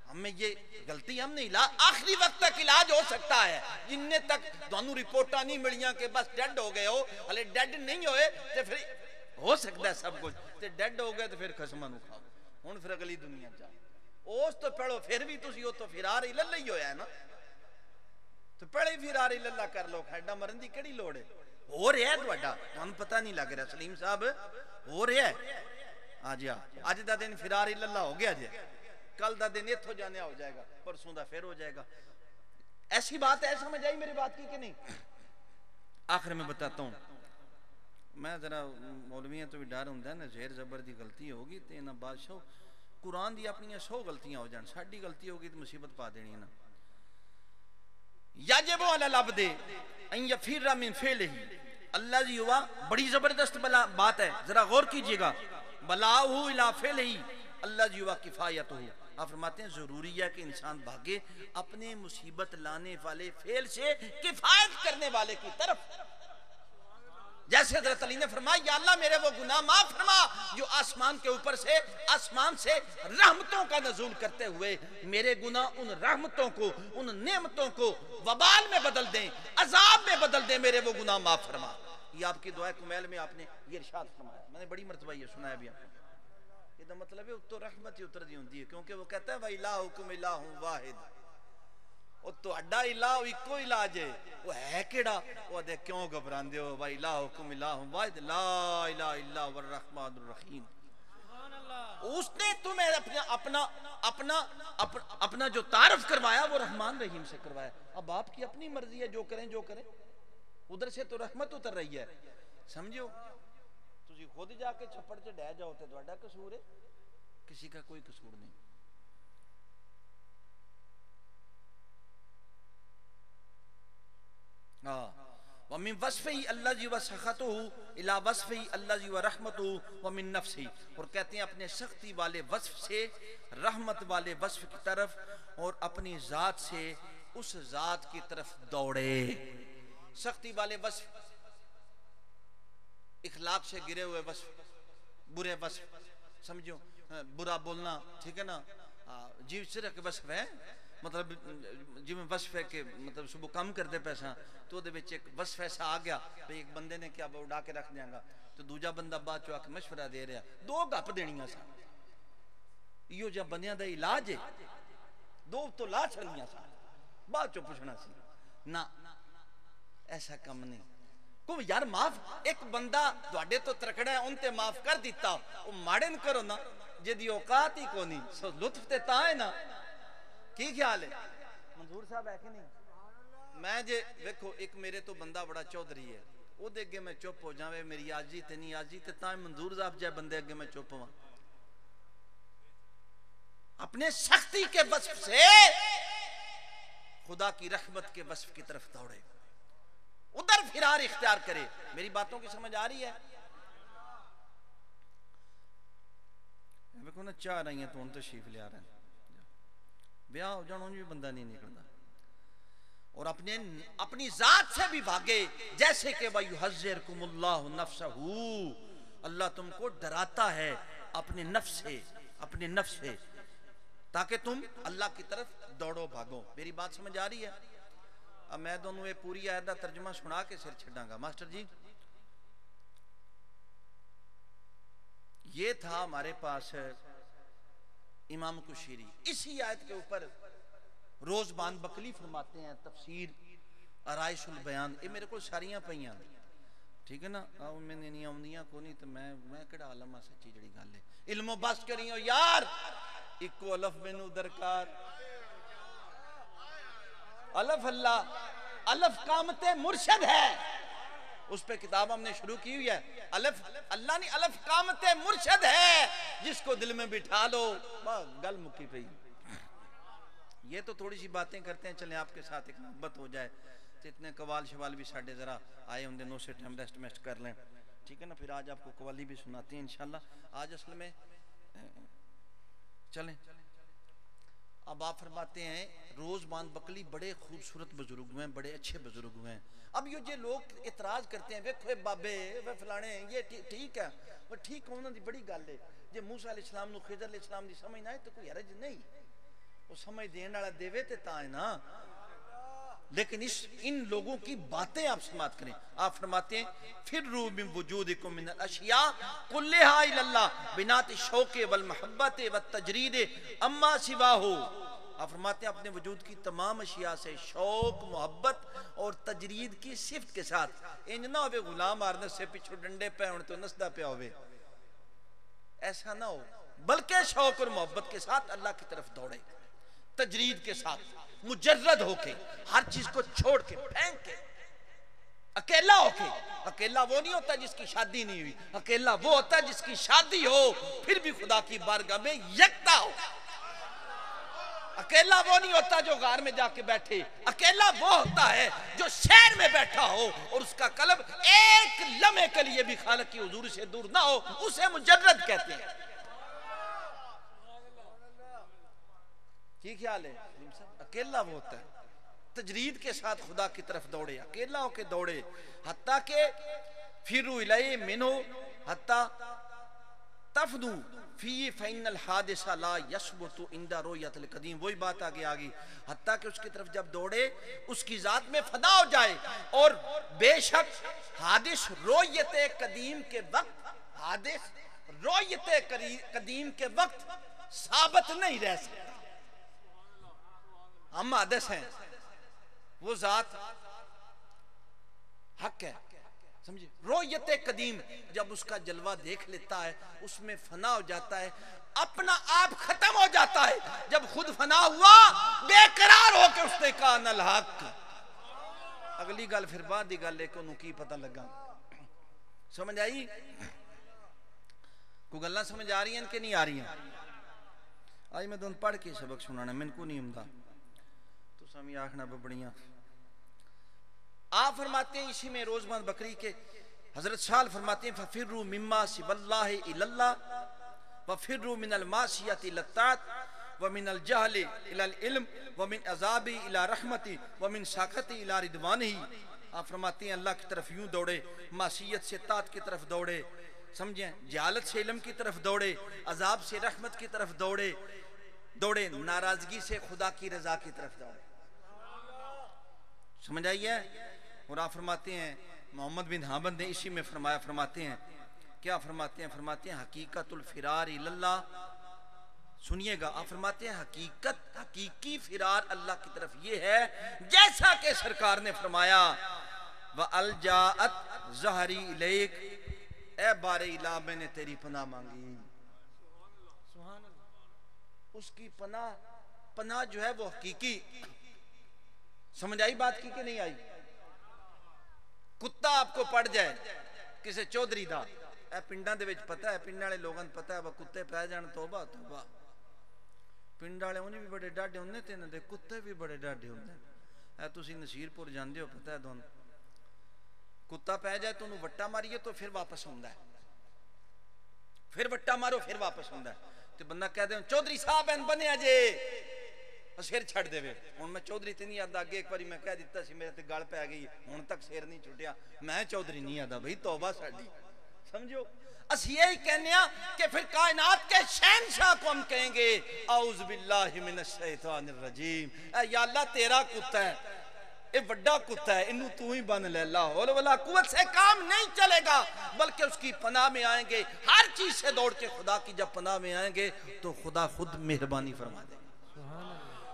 ہمیں یہ غلطی ہم نہیں آخری وقت تک علاج ہو سکتا ہے جننے تک دونوں رپورٹاں نہیں ملیاں کہ بس ڈیڈ ہو گئے ہو ہلے ڈیڈ نہیں ہوئے تو پھر ہو سکتا ہے سب کچھ تو ڈیڈ ہو گئے تو پھر خسمہ نو کھاؤ ہون پھر اگلی دنیا چاہے اوس تو پڑھو پھر بھی تسی ہو تو فرار اللہ ہی ہویا ہے نا تو پڑھے فرار اللہ کر لو کھڑا مرن دی کڑی لوڑ ہے ہو رہا ہے دوڑا ہم پتہ نہیں لگ رہا سلیم صاحب ہو رہا ہے آج دا دن فرار اللہ ہو گیا جائے کل دا دن اتھو جانے ہو جائے گا پرسوں دا پھر ہو جائے گا ایسی بات ہے سمجھ آئی میری بات کی کہ نہیں آخر میں بتاتا ہوں میں ذرا مولویاں تو بھی ڈر ہوں نا زہر زبر دی غلطی ہوگی تو انہاں بادشاہ قرآن دی اپنی 100 غلطیاں ہو جان ساڑھی غلطی ہوگی تو مصیبت پا دینی ہے نا یاجب علی العبد ان یفر من فعلہ اللہ جی ہوا بڑی زبردست بات ہے ذرا غور کیجئے گا بلاؤہ الی فعلہ اللہ جی ہوا کفایت ہو آپ فرماتے ہیں ضروری ہے کہ انسان بھاگے اپنے مصیبت لانے والے فعل سے کفایت کرنے والے کی طرف جیسے حضرت علی نے فرمایا یا اللہ میرے وہ گناہ معاف فرما جو آسمان کے اوپر سے آسمان سے رحمتوں کا نزول کرتے ہوئے میرے گناہ ان رحمتوں کو ان نعمتوں کو وبال میں بدل دیں عذاب میں بدل دیں میرے وہ گناہ معاف فرما یہ آپ کی دعائے کمیل میں آپ نے یہ ارشاد فرمایا میں نے بڑی مرتبہ یہ سنا ہے بھی آپ یہ دا مطلب ہے تو رحمت ہی اتر دی ہوندی ہے کیونکہ وہ کہتا ہے وَإِلَٰهُكُمْ إِلَٰهٌ وَاحِدٌ وہ تو اڈا الہ ایکو علاج ہے وہ ہے کیڑا وہ دے کیوں گھبران دیو وَإِلَٰهُكُمْ إِلَٰهٌ وَاحِدٌ لَا إِلَٰهَ إِلَّا هُوَ الرَّحْمَٰنُ الرَّحِيمُ اس نے تمہیں اپنا جو تعارف کروایا وہ رحمان رحیم سے کروایا اب آپ کی اپنی مرضی ہے جو کریں ادھر سے تو رحمت اتر رہی ہے سمجھو تسی خود جا کے چھپڑ سے ڈہ جاؤ تے تہاڈا قصور ہے کسی کا کوئی قصور نہیں ومن وصفه الذي وسخطه الى وصفه الذي ورحمته ومن نفسه اور کہتے ہیں اپنے سختی والے وصف سے رحمت والے وصف کی طرف اور اپنی ذات سے اس ذات کی طرف دوڑے سختی والے وصف اخلاق سے گرے ہوئے وصف برے وصف سمجھو برا بولنا ٹھیک ہے نا جیو سرک وصف ہے مطلب جی میں وصف ہے کہ مطلب صبح کم کر دے پیسہ تو دے بچے ایک وصف ایسا آ گیا ایک بندے نے کیا اڑا کے رکھ دیا گا تو دوجا بندہ بعد چو آکے مشورہ دے رہا دو گپ دینیاں سا یہ جب بندیاں دا علاج ہے دو تو لا چھڑیاں سا بعد چو پوچھنا سی نا ایسا کم نہیں کو یار معاف ایک بندہ دوڑے تو ترکڑا ہے ان تے معاف کر دیتا وہ ماڑن کرو نا جدی اوقات ہی کو نہیں سو لطف تے تائے نا کی خیال ہے منظور صاحب ہے کہ نہیں میں جے ویکھو ایک میرے تو بندہ بڑا چودھری ہے وہ دے گے میں چپ ہو جاوے میری آجی تے نہیں آجی تے تائیں منظور صاحب جائے بندے اگے میں چپ ہوں اپنے سختی کے وصف سے خدا کی رحمت کے وصف کی طرف دوڑے ادھر فرار اختیار کرے میری باتوں کی سمجھ آ رہی ہے ویکھو نا چاہ رہی ہیں تو ان تشریف لے آ رہے ہیں بیاہ ہو جانوں بھی بندہ نہیں نکلتا اور اپنی ذات سے بھی بھاگے جیسے کہ وَيُحَذِّرْكُمُ اللَّهُ نَفْسَهُ اللہ تم کو ڈراتا ہے اپنے نفس سے تاکہ تم اللہ کی طرف دوڑو بھاگو میری بات سمجھ آ رہی ہے اب میں دونوں یہ پوری آیت دا ترجمہ سنا کے سر چھڑاں گا ماسٹر جی یہ تھا ہمارے پاس امام کشیری اسی آیت کے اوپر روزبان بکلی فرماتے ہیں تفسیر آرائش البیان یہ میرے کو ساریاں پہیاں ٹھیک ہے نا میں نے نہیں آمدیاں کو نہیں تو میں کڑا عالمہ سچی جڑی گال ہے علم و بس کریوں یار اکو الف بینو درکار الف اللہ الف قامت مرشد ہے اس پہ کتاب ہم نے شروع کی ہوئی ہے. الف اللہ نہیں الف قامت مرشد ہے جس کو دل میں بٹھا لو گل مکی پئی. یہ تو تھوڑی سی باتیں کرتے ہیں, چلیں آپ کے ساتھ ایک محبت ہو جائے. اتنے قوال شوال بھی ساڑھے ذرا آئے ہوں دنوں سے ٹائم ریسٹ کر لیں, ٹھیک ہے نا. پھر آج آپ کو قوالی بھی سناتے ہیں انشاءاللہ. آج اصل میں چلیں اب آپ فرماتے ہیں روزبان بکلی بڑے خوبصورت بزرگ ہوئے ہیں, بڑے اچھے بزرگ ہوئے ہیں. اب یہ لوگ اعتراض کرتے ہیں ویکھو بابے وہ فلانے یہ ٹھیک ہے, وہ ٹھیک ہونا دی بڑی گل ہے. جے موسیٰ علیہ السلام نو خضر علیہ السلام دی سمجھ نہ آئے تو کوئی حرج نہیں, وہ سمجھ دین والا دیوے تے تا ہے نا. لیکن ان لوگوں کی باتیں آپ سماعت کریں. آپ فرماتے ہیں فروا من وجودکم من الاشیاء کلھا الی اللہ بنات الشوق والمحبت والتجرید اما سواہ. آپ فرماتے ہیں اپنے وجود کی تمام اشیاء سے شوق محبت اور تجرید کی صفت کے ساتھ. انج نہ ہوئے غلام آرنس سے پچھو ڈنڈے پہ ہونے تو نسدہ پہ ہوئے, ایسا نہ ہو, بلکہ شوق اور محبت کے ساتھ اللہ کی طرف دوڑے, تجرید کے ساتھ مجرد ہو کے, ہر چیز کو چھوڑ کے پھینک کے, اکیلا ہو کے. اکیلا وہ نہیں ہوتا جس کی شادی نہیں ہوئی, اکیلا وہ ہوتا ہے جس کی شادی ہو پھر بھی خدا کی بارگاہ میں یکتا ہو. اکیلا وہ نہیں ہوتا جو غار میں جا کے بیٹھے, اکیلا وہ ہوتا ہے جو شہر میں بیٹھا ہو اور اس کا قلب ایک لمحے کے لیے بھی خالق کی حضور سے دور نہ ہو, اسے مجرد کہتے ہیں. کی خیال ہے؟ اکیلا وہ ہوتا ہے تجرید کے ساتھ خدا کی طرف دوڑے, اکیلا ہو کے دوڑے. حتیٰ کہ فِرُّوا اِلَيْهِ مِنْهُ حَتَّى تَفْدُوا فِي فَإِنَّ الْحَادِثَ لَا يَثْبُتُ عِنْدَ رُؤْيَةِ الْقَدِيمِ. وہی بات آگے حتیٰ کہ اس کی طرف جب دوڑے اس کی ذات میں فنا ہو جائے, اور بے شک حادث رؤیت قدیم کے وقت, حادث رؤیت قدیم کے وقت ثابت نہیں رہ سکتا. ہم حادث ہیں, وہ ذات حق ہے, سمجھے. رؤیت قدیم جب اس کا جلوہ دیکھ لیتا ہے اس میں فنا ہو جاتا ہے, اپنا آپ ختم ہو جاتا ہے. جب خود فنا ہوا بے قرار ہو کے اس نے کہا ان الحق. اگلی گل پھر بعد دی گل ہے کہ انہوں کی پتہ لگا. سمجھ آئی؟ کوئی گلہ سمجھ آ رہی ہیں کہ نہیں آ رہی ہیں؟ آج میں دون پڑھ کے سبق سنانا, من کو نہیں امدہ تو سمی آخنا ببڑیاں. آپ فرماتے ہیں اسی میں روزمان بکری کے حضرت شال فرماتے ہیں فَفِرُّوا مِمَّا سِوَ اللَّهِ إِلَى اللَّهِ وَفِرُّوا مِنَ الْمَعْصِيَةِ إِلَى الطَّاعَةِ وَمِنَ الْجَهْلِ إِلَى الْعِلْمِ وَمِنْ عَذَابِ إِلَى رَحْمَتِ وَمِنْ سَخَطِ إِلَى رِضْوَانِهِ. آپ فرماتے ہیں اللہ کی طرف یوں دوڑے, معصیت سے طاعت کی طرف دوڑے, سمجھیں, جہالت سے علم کی طرف دوڑے, عذاب سے رحمت کی طرف دوڑے, ناراضگی سے خدا کی رضا کی طرف دوڑے. سمجھ آئی ہے؟ اور آپ فرماتے ہیں محمد بن حامد نے اسی میں فرمایا, فرماتے ہیں کیا فرماتے ہیں؟ فرماتے ہیں حقیقت الفرار اللہ. سنیے گا, آپ فرماتے ہیں حقیقی فرار اللہ کی طرف یہ ہے جیسا کہ سرکار نے فرمایا وَأَلْجَاءَتْ زَهْرِي إِلَيْكَ, اے بار الہ میں نے تیری پناہ مانگی. اس کی پناہ جو ہے وہ حقیقی. سمجھ آئی بات کی کہ نہیں آئی؟ کتا آپ کو پڑ جائے کسے چودری دا, اے پنڈاں دے وچ پتہ ہے, پنڈ والے لوگاں پتہ ہے وہ کتے پہ جان توبہ توبہ. پنڈ والے انہیں بھی بڑے ڈاڈے ہوندے تے انہاں دے کتے بھی بڑے ڈاڈے ہوندے. اے تسی نصیر پور جاندے ہو پتہ ہے دون, کتا پہ جائے تو انہوں وٹا ماریے تو پھر واپس ہوندا ہے, پھر وٹا مارو پھر واپس ہوندا ہے. تو بندہ کہہ دے چودری صاحب ہیں بنے جے سیر چھڑ دے وے. ہن میں چودری تے نہیں یاد آگے ایک باری میں کہہ دیتا سی میرے تے گل پہ گئی, ہن تک سیر نہیں چھٹیا, میں چودری نہیں یاد. بھئی توبہ ساڈی, سمجھو. اس یہی کہنے ہیں کہ پھر کائنات کے شہنشاہ کو ہم کہیں گے اعوذ باللہ من الشیطان الرجیم, اے یا اللہ تیرا کتا ہے, اے بڑا کتا ہے, انہوں تو ہی بن لے. لا حول ولا قوت سے کام نہیں چلے گا, بلکہ اس کی پناہ میں آئیں گے. ہر چیز سے دوڑ کے خدا کی جب پناہ میں آئیں گے تو خدا خود مہربانی فرما دے گا.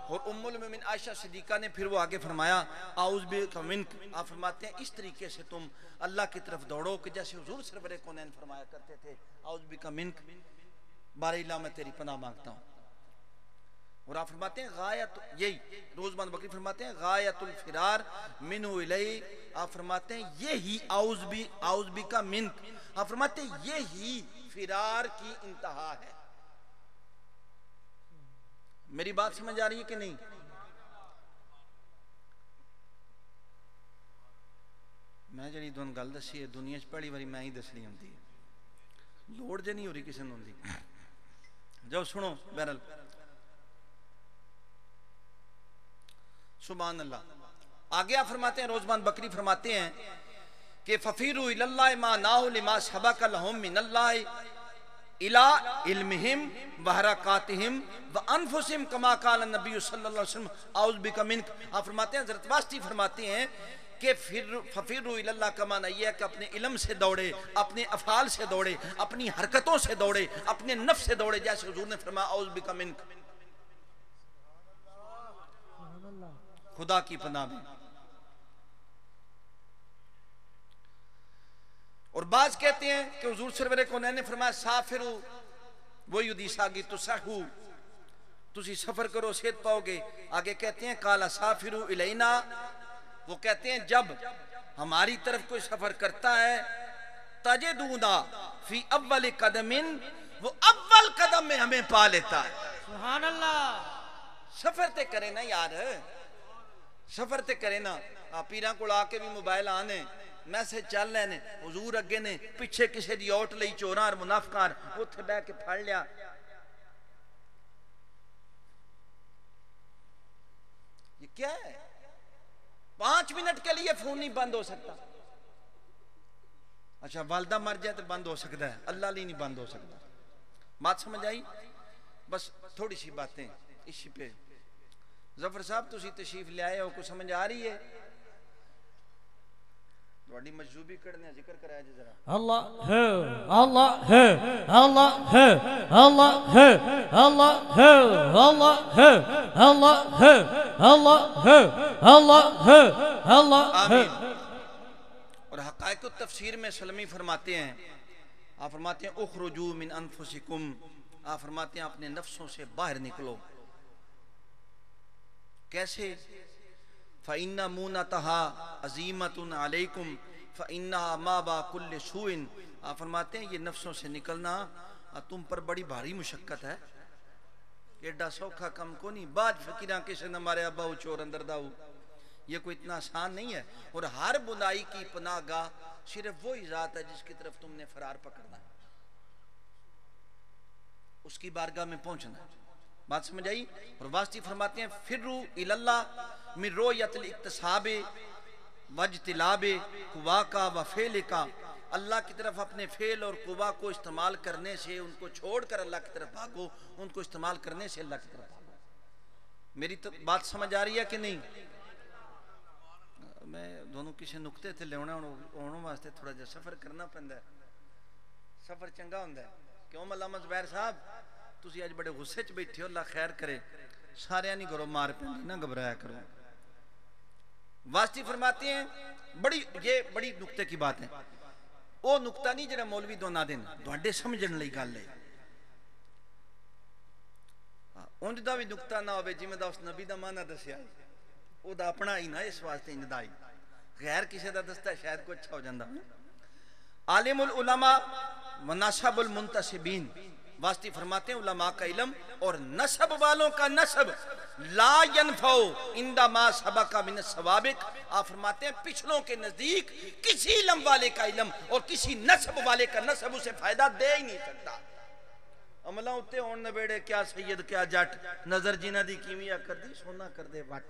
اور ام المومنین عائشہ صدیقہ نے پھر وہ آگے فرمایا اعوذ بک منک. آپ فرماتے ہیں اس طریقے سے تم اللہ کی طرف دوڑو کہ جیسے حضور سرور کونین فرمایا کرتے تھے اعوذ بک منک, بار الہ میں تیری پناہ مانگتا ہوں. اور آپ فرماتے ہیں غایت، یہی روزمان بکری فرماتے ہیں غایت الفرار منہ الی، آپ فرماتے ہیں یہی اعوذ بک منک، آپ فرماتے ہیں یہی فرار کی انتہا ہے۔ میری بات سمجھ آ رہی ہے کہ نہیں؟ میں جڑی دون گل دسی ہے دنیا چ پہلی باری میں ہی دسنی ہوندی ہے، لوڑ جے نہیں ہو رہی کسی نے ہوندی۔ جاؤ سنو، بہرحال سبحان اللہ۔ آگے آپ فرماتے ہیں، روزمان بکری فرماتے ہیں کہ فَفِرُوا إِلَى اللَّهِ مَا نَاهُ لِمَا سَبَقَ لَهُم مِّنَ اللَّهِ إِلَىٰ عِلْمِهِمْ وَحَرَكَاتِهِمْ وَأَنفُسِهِمْ كَمَا قَالَ النَّبِيُّ صلی اللہ علیہ وسلم اعوذ بک منک۔ آپ فرماتے ہیں، حضرت واسطی فرماتے ہیں کہ فَفِرُوا إِلَى اللَّهِ کا معنی یہ ہے کہ اپنے علم سے دوڑے، اپنے افعال سے دوڑے، اپنی حرکتوں سے دوڑے، اپنے نفس سے دوڑے، جیسے حضور نے فرمایا اعوذ بک منک، خدا کی پناہ میں۔ اور بعض کہتے ہیں کہ حضور سرور کونین نے فرمایا سافرو وہی حدیث آگی تو سہو، تسی سفر کرو صحت پاؤ گے۔ آگے کہتے ہیں کالا سافرو الینا، وہ کہتے ہیں جب ہماری طرف کوئی سفر کرتا ہے تجدونا فی اول قدم، وہ اول قدم میں ہمیں پا لیتا ہے۔ سبحان اللہ۔ سفر تے کرے نا یار، سفر تے کرے نا۔ پیران کو آ کے بھی موبائل آنے میسج چل رہے نے، حضور اگے نے پیچھے کسی دی اوٹ لئی چوراں اور منافقاں اوتھے بیٹھ کے پھڑ لیا۔ یہ کیا ہے؟ 5 منٹ کے لیے فون نہیں بند ہو سکتا۔ اچھا والدہ مر جائے تو بند ہو سکتا ہے، اللہ لی نہیں بند ہو سکتا۔ بات سمجھ آئی؟ بس تھوڑی سی باتیں اسی پہ۔ ظفر صاحب تسی تشریف لے آئے ہو، کو سمجھ آ رہی ہے؟ تھوڑی مجذوبی کرنے ذکر کرایا جی ذرا۔ اللہ ہے، اللہ ہے، اللہ ہے، اللہ ہے، اللہ ہے، اللہ ہے، اللہ ہے، اللہ ہے، اللہ ہے، اللہ ہے۔ اور حقائق التفسیر میں سلمی فرماتے ہیں، آپ فرماتے ہیں اخرجوا من انفسکم، آپ فرماتے ہیں اپنے نفسوں سے باہر نکلو۔ کیسے؟ فَإِنَّ مُونَتَهَا عَظِيمَةٌ عَلَيْكُمْ فَإِنَّهَا مَابَا كُلِّ سُوءٍ، آپ فرماتے ہیں یہ نفسوں سے نکلنا تم پر بڑی بھاری مشقت ہے، ایڈا سوکھا کم کو نہیں۔ بعد فقیراں کسی نے ہمارے ابا چور اندر داؤ، یہ کوئی اتنا آسان نہیں ہے۔ اور ہر بنائی کی پناہ گاہ صرف وہی ذات ہے جس کی طرف تم نے فرار پکڑنا ہے، اس کی بارگاہ میں پہنچنا ہے۔ بات سمجھ آئی؟ اور واسطی فرماتے ہیں فروا الی اللہ من رؤیت الاکتساب واجتلاب قواکا و فعلکا، اللہ کی طرف اپنے فعل اور قوا کو استعمال کرنے سے، ان کو چھوڑ کر اللہ کی طرف بھاگو، ان کو استعمال کرنے سے اللہ کی طرف بھاگو۔ میری بات سمجھ آ رہی ہے کہ نہیں؟ میں دونوں کسی نقطے تھے لے ہونے واسطے تھوڑا جا سفر کرنا پہندا ہے، سفر چنگا ہوندا ہے۔ کیوں علامہ زبیر صاحب تسی آج بڑے غصے چ بیٹھے ہو، اللہ خیر کرے، سارے نہیں کرو مار پہنی نہ گھبرایا کرو۔ واسطی فرماتے ہیں یہ بڑی نقطے کی بات ہے، وہ نقطہ نہیں جڑا مولوی دو نہ دین، تواڈے سمجھن لئی گل ہے۔ اونج دا بھی نقطہ نہ ہوے جویں دا اس نبی دا معنی دسیا او دا اپنا ہی نہ، اس واسطے انج دا ہی غیر کسی دا دستا شاید کوئی اچھا ہو جاندا۔ عالم العلماء ونسب المنتسبین، واسطی فرماتے ہیں علماء کا علم اور نسب والوں کا نسب لا ینفع عند ما سبق من السوابق، آپ فرماتے ہیں پچھلوں کے نزدیک کسی علم والے کا علم اور کسی نسب والے کا نسب اسے فائدہ دے ہی نہیں سکتا۔ عملہ ہوتے ہون نبیڑے کیا سید کیا جٹ، نظر جنہ دی کیمیا کر دی سونا کر دے وٹ۔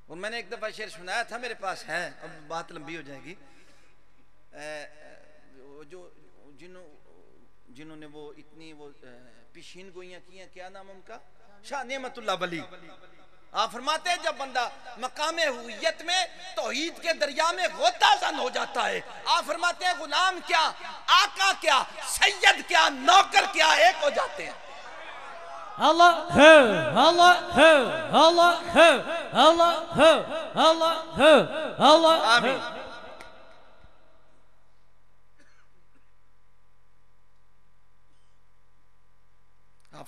اور میں نے ایک دفعہ شعر سنایا تھا، میرے پاس ہے، اب بات لمبی ہو جائے گی۔ جنہوں نے وہ اتنی وہ پیشین گوئیاں کی ہیں، کیا نام ان کا؟ شاہ نعمت اللہ ولی۔ آپ فرماتے ہیں جب بندہ مقام ہویت میں توحید کے دریا میں غوطہ زن ہو جاتا ہے، آپ فرماتے ہیں غلام کیا، آقا کیا، سید کیا، نوکر کیا، ایک ہو جاتے ہیں۔ اللہ ہے، اللہ ہے، اللہ ہے، اللہ ہے، اللہ ہے، اللہ ہے۔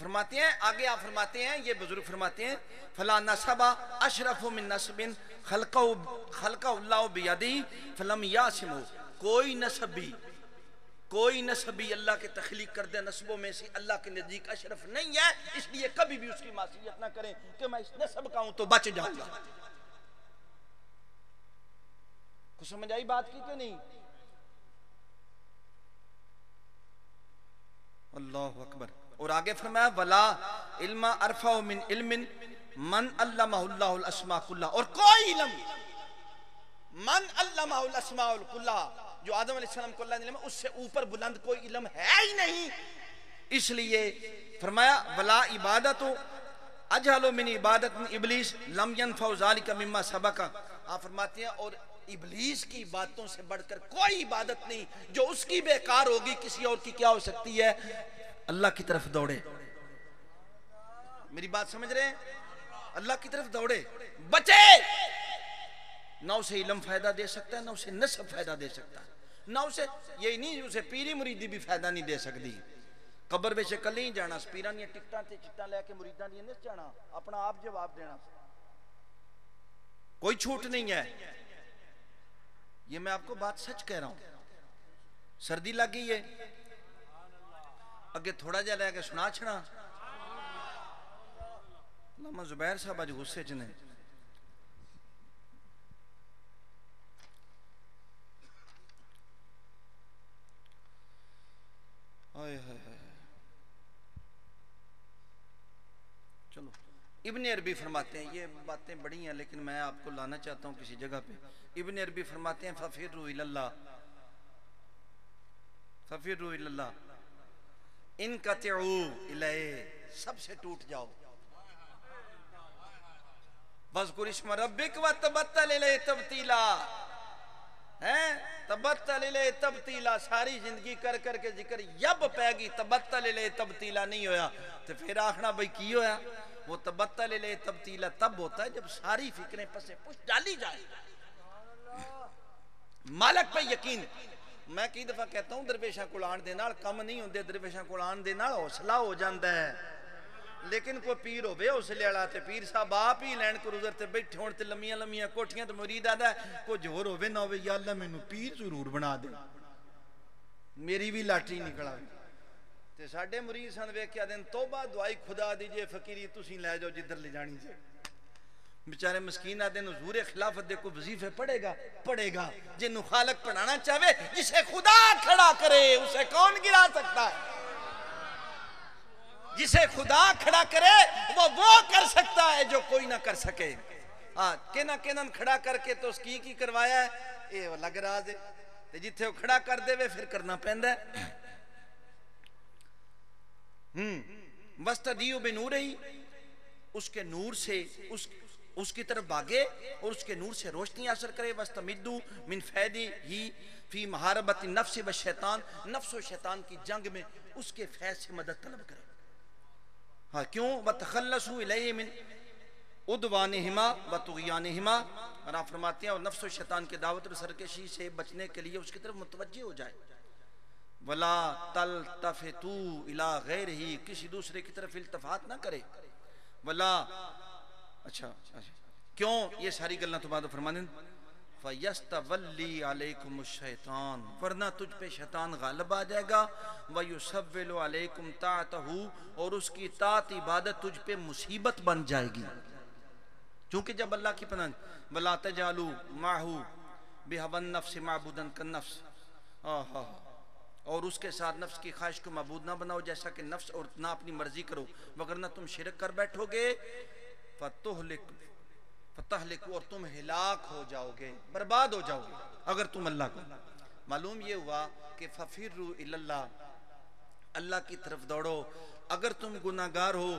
فرماتے ہیں آگے، آپ فرماتے ہیں یہ بزرگ فرماتے ہیں فلا نسبا اشرف من نسب خلق اللہ بیدی فلم یاسمو، کوئی نسبی اللہ کے تخلیق کردہ نسبوں میں سے اللہ کے نزدیک اشرف نہیں ہے، اس لیے کبھی بھی اس کی معصیت نہ کریں کہ میں اس نسب کا ہوں تو بچ جاؤں گا۔ کچھ سمجھ آئی بات کی کہ نہیں؟ اللہ اکبر۔ اور آگے فرمایا ولا علم ارفع من علم من علمہ اللہ الاسماء کلھا، اور کوئی علم من علمہ الاسماء کلھا، جو آدم علیہ السلام کو اللہ نے علم اس سے اوپر بلند کوئی علم ہے ہی نہیں۔ اس لیے فرمایا ولا عبادت اجہل من عبادت ابلیس لم ينفع ذلك مما سبق، آپ فرماتے ہیں اور ابلیس کی باتوں سے بڑھ کر کوئی عبادت نہیں جو اس کی بیکار ہوگی کسی اور کی کیا ہو سکتی ہے، اللہ کی طرف دوڑے۔ میری بات سمجھ رہے ہیں؟ اللہ کی طرف دوڑے، بچے، نہ اسے علم فائدہ دے سکتا ہے، نہ اسے نسب فائدہ دے سکتا ہے، نہ اسے یہی نہیں اسے پیری مریدی بھی فائدہ نہیں دے سکتی۔ قبر بے شکل نہیں جانا، سپیران یہ ٹکٹاں تے چٹاں لے کے مریدان یہ نہیں جانا، اپنا آپ جواب دینا، کوئی چھوٹ نہیں ہے۔ یہ میں آپ کو بات سچ کہہ رہا ہوں۔ سردی لگ گئی ہے، اگے تھوڑا جا لے کے سنا چھڑا۔ علامہ زبیر صاحب آج غصے چنے، چلو ابن عربی فرماتے ہیں، یہ باتیں بڑی ہیں لیکن میں آپ کو لانا چاہتا ہوں کسی جگہ پہ۔ ابن عربی فرماتے ہیں فَفِرُّوا إِلَى اللَّهِ فَفِرُّوا إِلَى اللَّهِ انقطعوا إِلَيْهِ، سب سے ٹوٹ جاؤ۔ وَاذْكُرِ اسْمَ رَبِّكَ وَتَبَتَّلْ إِلَيْهِ تَبْتِيلًا، تبتل الیہ تبتیلا، ساری زندگی کر کر کے ذکر یب پہ گی، تبتل الیہ تبتیلا نہیں ہویا، تو پھر آخنا بھئی کی ہویا؟ وہ تبتل الیہ تبتیلا تب ہوتا ہے جب ساری فکریں پسے پوچھ ڈالی جائیں۔ مالک پہ یقین۔ میں کئی دفعہ کہتا ہوں درویشاں کو آن دے نال کم نہیں ہوندے، درویشاں کو آن دے نال حوصلہ ہو جاندہ ہے، لیکن کوئی پیر ہو بے حوصلے والا تے پیر صاحب آپ ہی لینڈ کروزر تے بیٹھے ہون تے لمیاں لمیاں کوٹھیاں تے مرید آدھا ہے کوئی جور ہوے نہ ہوے، یا اللہ مینوں پیر ضرور بنا دے، میری بھی لاٹری نکلا۔ تے ساڈے مرید سن ویکھ کے دن توبہ دعائی خدا دیجئے فقیری تسی لے جاؤ جدھر لے جانی سے۔ بیچارے مسکین آدھے حضور خلافت دے کو وظیفے پڑھے گا، جنہوں خالق پڑھانا چاہے، جسے خدا کھڑا کرے اسے کون گرا سکتا ہے؟ جسے خدا کھڑا کرے وہ کر سکتا ہے جو کوئی نہ کر سکے۔ کینن کھڑا کر کے تو اس کی کروایا ہے، یہ لگ راز ہے، جتھے وہ کھڑا کر دے پھر کرنا پہندا ہے۔ وَاسْتَدِيُّ بِنُورِهِ، اس کے نور سے اس کی طرف بھاگے اور اس کے نور سے روشنی حاصل کرے۔ وَاسْتَمِدُّ مِنْ فَيْدِهِ فِي مُحَارَبَةِ النَّفْسِ وَالشَّيْطَانِ، نفس و شیطان کی جنگ میں اس کے فیض سے مدد طلب کرے۔ ہاں کیوں؟ وَتَخَلَّصُوا إِلَيْهِ مِنْ عُدْوَانِهِمَا وَطُغْيَانِهِمَا، اور آپ فرماتے ہیں اور نفس و شیطان کے دعوت اور سرکشی سے بچنے کے لیے اس کی طرف متوجہ ہو جائے۔ وَلَا تَلْتَفِتُوا إِلَىٰ غَيْرِهِ، کسی دوسرے کی طرف التفات نہ کرے۔ وَلَا اچھا کیوں؟ یہ ساری گلنا تو بعد فرمانے فَيَسْتَوَلِّي عَلَيْكُمُ الشَّيْطَانِ، ورنہ تجھ پہ شیطان غالب آ جائے گا۔ وَيُسَوِّلُ عَلَيْكُمْ طَاعَتَهُ، اور اس کی طاعت عبادت تجھ پہ مصیبت بن جائے گی، چونکہ جب اللہ کی پناہ وَلَا تَجْعَلُوا مَعَهُ بِهَوَى النَّفْسِ مَعْبُودًا كَالنَّفْسِ، اور اس کے ساتھ نفس کی خواہش کو معبود نہ بناؤ جیسا کہ نفس، اور نہ اپنی مرضی کرو، وگرنہ تم شرک کر بیٹھو گے فتہلکو، اور تم ہلاک ہو جاؤ گے، برباد ہو جاؤ گے اگر تم اللہ کو۔ معلوم یہ ہوا کہ فَفِرُّوا إِلَى اللَّهِ، اللہ کی طرف دوڑو۔ اگر تم گناہگار ہو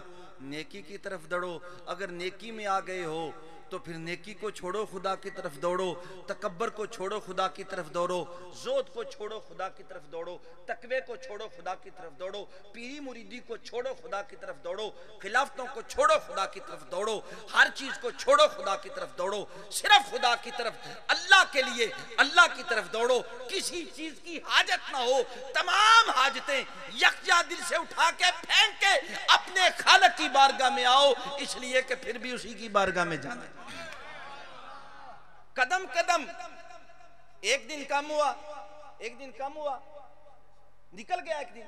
نیکی کی طرف دوڑو، اگر نیکی میں آ گئے ہو تو پھر نیکی کو چھوڑو خدا کی طرف دوڑو، تکبر کو چھوڑو خدا کی طرف دوڑو، زہد کو چھوڑو خدا کی طرف دوڑو، تقوی کو چھوڑو خدا کی طرف دوڑو، پیری مریدی کو چھوڑو خدا کی طرف دوڑو، خلافتوں کو چھوڑو خدا کی طرف دوڑو، ہر چیز کو چھوڑو خدا کی طرف دوڑو، صرف خدا کی طرف، اللہ کے لیے اللہ کی طرف دوڑو۔ کسی چیز کی حاجت نہ ہو، تمام حاجتیں یکجا دل سے اٹھا کے پھینک کے اپنے خالق کی بارگاہ میں آؤ، اس لیے کہ پھر بھی اسی کی بارگاہ میں جانا ہے۔ قدم قدم، ایک دن کم ہوا، ایک دن کم ہوا، نکل گیا ایک دن۔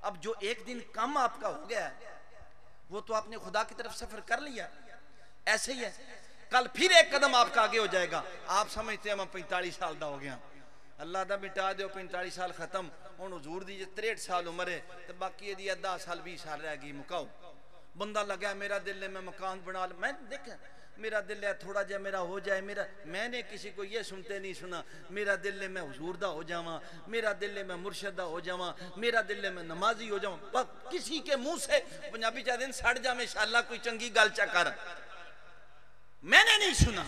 اب جو ایک دن کم آپ کا ہو گیا ہے وہ تو آپ نے خدا کی طرف سفر کر لیا، ایسے ہی ہے کل پھر ایک قدم آپ کا آگے ہو جائے گا۔ آپ سمجھتے ہیں میں 45 سال دا ہو گیا، اللہ دا مٹا دیو 45 سال ختم، ہن حضور دی 63 سال عمر ہے تو باقی دی 10 سال 20 سال رہ گئی، مکاؤ۔ بندہ لگا میرا دل ہے میں مکان بنا لوں، میں دیکھیں میرا دل ہے تھوڑا جا میرا ہو جائے، میں نے کسی کو یہ سنتے نہیں سنا، میرا دل ہے میں حضور دا ہو جاواں، میرا دل ہے میں مرشد دا ہو جاواں، میرا دل ہے میں نمازی ہو جاواں۔ بس کسی کے منہ سے پنجابی چاہتے ہیں سڑ جا انشاءاللہ کوئی چنگی گل چا کر، میں نے نہیں سنا۔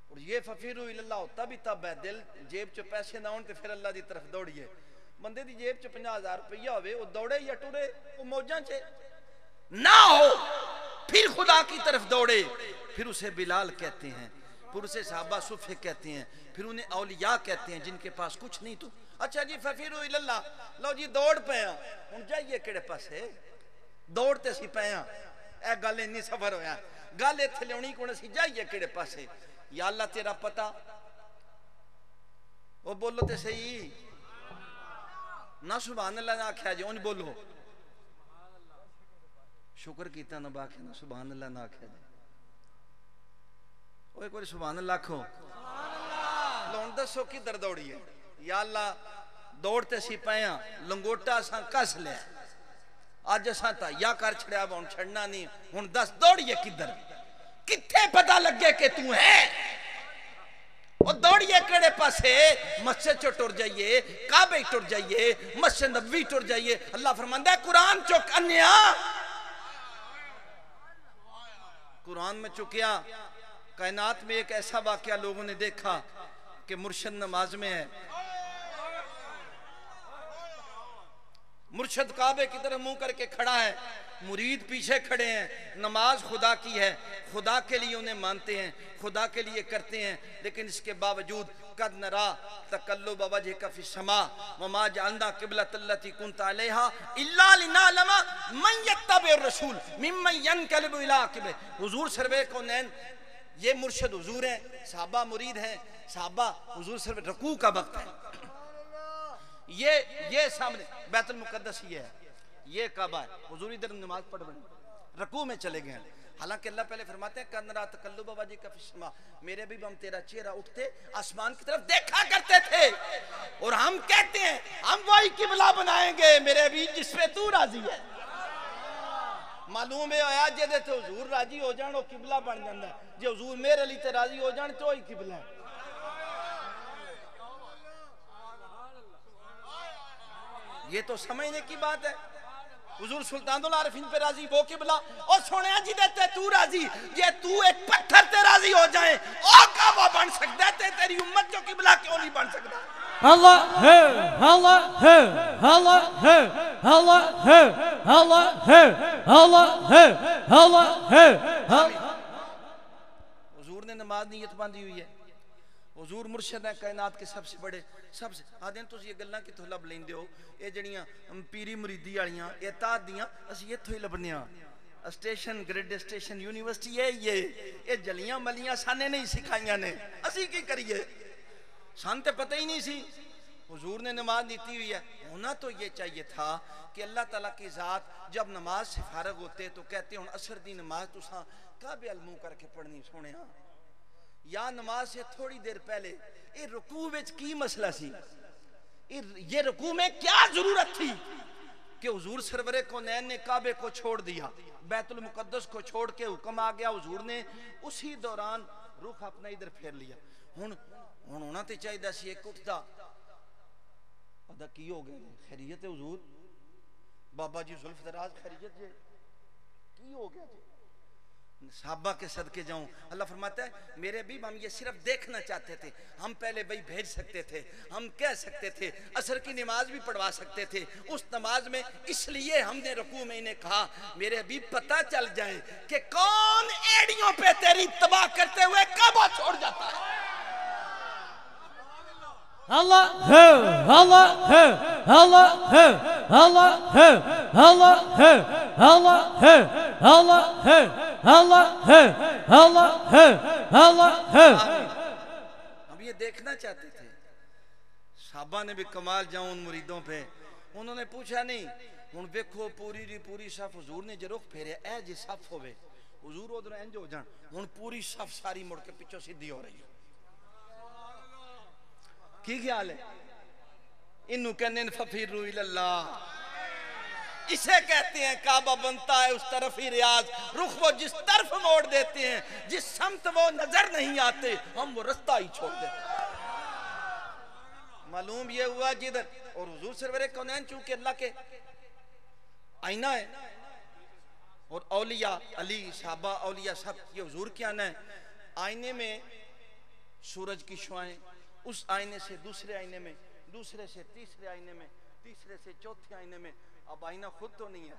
اور یہ ففیرو اللہ ہوتا بھی تب ہے، دل جیب چ پیسے نہ ہون تے پھر اللہ دی طرف دوڑیے۔ بندے دی جیب چ 50,000 روپیہ ہوئے وہ دوڑے یا ٹورے وہ موجاں چے نہ ہو، پھر خدا کی طرف دوڑے، پھر اسے بلال کہتے ہیں، پھر اسے صحابہ صفے کہتے ہیں، پھر انہیں اولیاء کہتے ہیں جن کے پاس کچھ نہیں تو اچھا جی ففیرو اللہ، لو جی دوڑ پیا ہن جائیے کیڑے پاسے، دوڑتے سی پیا، اے گل انی سفر ہویا، گل ایتھے لیونی کون سی جائیے کیڑے پاسے، یا اللہ تیرا پتہ، وہ بولو تے صحیح نہ سبحان اللہ نہ آکھیا جی اون بولو، شکر کیتا نہ باکھے نہ سبحان اللہ نہ آکھیا جی، اوہ کوئی سبحان اللہ کھو، لون دسو کدھر دوڑی ہے، یا اللہ دوڑتے سی پیا لنگوٹا ساں کس لیا، آج اساں تا یا کر چھڑیا با ہن چھڑنا نہیں، ہن دس دوڑیے کدھر، کتھے پتہ لگے کہ تو ہے، وہ دوڑیے کڑے پاسے، مسجد چو ٹر جائیے، کعبے ٹر جائیے، مسجد نبوی ٹر جائیے، اللہ فرماندہ ہے قرآن چک انیا، قرآن میں چکیا، کائنات میں ایک ایسا واقعہ لوگوں نے دیکھا کہ مرشد نماز میں ہے، مرشد کعبے کی طرف منہ کر کے کھڑا ہے، مرید پیچھے کھڑے ہیں، نماز خدا کی ہے، خدا کے لیے انہیں مانتے ہیں، خدا کے لیے کرتے ہیں، لیکن اس کے باوجود قد نرا تقلب وجهك في السماء وما جعلنا قبلة التي كنت عليها الا لنعلم من يتبع الرسول ممن ينقلب الى عقبه۔ حضور سروے کونین، یہ مرشد حضور ہیں، صحابہ مرید ہیں، صحابہ حضور سروے رکوع کا وقت ہے، یہ سامنے بیت المقدس یہ ہے، یہ کعبہ ہے، حضور ادھر نماز پڑھ رہے رکوع میں چلے گئے، حالانکہ اللہ پہلے فرماتے ہیں کن رات تقلب وجهك في السماء، میرے بھی ہم تیرا چہرہ اٹھتے آسمان کی طرف دیکھا کرتے تھے، اور ہم کہتے ہیں ہم وہی قبلہ بنائیں گے میرے بھی جس پہ تو راضی ہے، معلوم ہے آیا جدے تو حضور راضی ہو جان وہ قبلہ بن جاندہ ہے، جو حضور میرے لیے راضی ہو جان تو ہی قبلہ ہے۔ یہ تو سمجھنے کی بات ہے، حضور سلطان العارفین پہ راضی وہ قبلہ، اور سونے جی دیتے تو راضی، یہ تو ایک پتھر تے راضی ہو جائیں اور کعبہ بن سکتا ہے، تیری امت جو قبلہ کیوں نہیں بن سکتا؟ اللہ ہے، اللہ ہے، اللہ ہے، اللہ ہے، اللہ ہے، اللہ ہے، اللہ ہے۔ حضور نے نماز نیت باندھی ہوئی ہے، حضور مرشد ہے کائنات کے سب سے بڑے، سب سے آدھیں تو یہ گلنا کی تو لب لیں دیو، یہ جڑیاں پیری مریدی آڑیاں اعتاد دیاں اسی یہ تو ہی لبنیاں، اسٹیشن گریڈ اسٹیشن یونیورسٹی یہ جلیاں ملیاں سانے نہیں سکھائیاں نے، اسی کی کریے سانتے پتہ ہی نہیں سی، حضور نے نماز دیتی ہوئی ہے، ہونا تو یہ چاہیے تھا کہ اللہ تعالیٰ کی ذات جب نماز سے فارغ ہوتے تو کہتے ہیں عصر دی نماز تو ساں کعبے المو کر کے پڑھنی سونے ہاں، یا نماز سے تھوڑی دیر پہلے یہ رکوع وچ کی مسئلہ سی، یہ رکوع میں کیا ضرورت تھی کہ حضور سرور کونین نے کعبے کو چھوڑ دیا، بیت المقدس کو چھوڑ کے حکم آ گیا، حضور نے اسی دوران رخ اپنا ادھر پھیر لیا، ہن ہونا تے چاہیے دا سی ایک اٹھتا ادا کی ہو گئے خیریت حضور بابا جی زلف دراز خیریت جے کی ہو گیا جی، صحابہ کے صدقے جاؤں، اللہ فرماتا ہے میرے بھی ہم یہ صرف دیکھنا چاہتے تھے، ہم پہلے بھائی بھیج سکتے تھے، ہم کہہ سکتے تھے، عصر کی نماز بھی پڑھوا سکتے تھے، اس نماز میں اس لیے ہم نے رکوع میں انہیں کہا میرے بھی پتہ چل جائے کہ کون ایڑیوں پہ تیری تباہ کرتے ہوئے کعبہ چھوڑ جاتا ہے، Allah ho, Allah ho, Allah ho, Allah ho, Allah ho, Allah ho, Allah ho, Allah ho, Allah ho, Allah ho. ہم یہ دیکھنا چاہتے تھے صحابہ نے بھی کمال جاؤں ان مریدوں پہ. انہوں نے پوچھا نہیں ہن ویکھو پوری دی پوری صف حضور نے جے رخ پھیریا اے جے صف ہوے حضور ادھر انج ہو جان ہن پوری صف ساری مڑ کے پیچھے سیدھی ہو رہی ہے. کی خیال ہے انہوں کہنے ففیروا الی اللہ. اسے کہتے ہیں کعبہ بنتا ہے اس طرف ہی ریاض. رخ وہ جس طرف موڑ دیتے ہیں جس سمت وہ نظر نہیں آتے ہم وہ رستہ ہی چھوڑ دیتے ہیں. معلوم یہ ہوا جدھر اور حضور سرور کونین چونکہ اللہ کے آئینہ ہے اور اولیاء علی صحابہ اولیاء سب یہ حضور کے آنا ہے. آئینے میں سورج کی شعائیں اس آئینے سے دوسرے آئینے میں دوسرے سے تیسرے آئینے میں تیسرے سے چوتھے آئینے میں. اب آئینہ خود تو نہیں ہے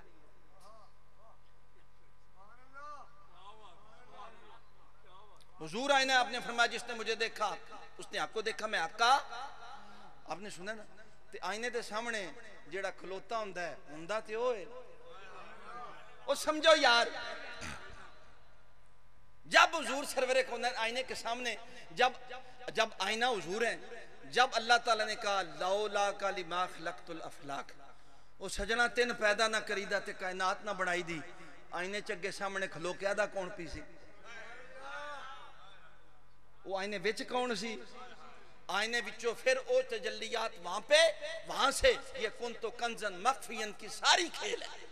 حضور آئینہ. آپ نے فرمایا جس نے مجھے دیکھا اس نے آپ کو دیکھا میں آقا. آپ نے سنا نا تے آئینے دے سامنے جیڑا کھلوتا ہوندہ تے ہوئے وہ سمجھو یار جب حضور سرور کونین آئینے کے سامنے جب آئینہ حضور ہیں جب اللہ تعالیٰ نے کہا لولا لما خلقت الافلاک وہ سجنہ تین پیدا نہ کریدہ تے کائنات نہ بڑھائی دی. آئینے چگے سامنے کھلو کے آدھا کون پی سی وہ آئینے وچ کون سی آئینے وچوں پھر او تجلیات وہاں پہ وہاں سے یہ کنتو کنزن مخفین کی ساری کھیل ہے.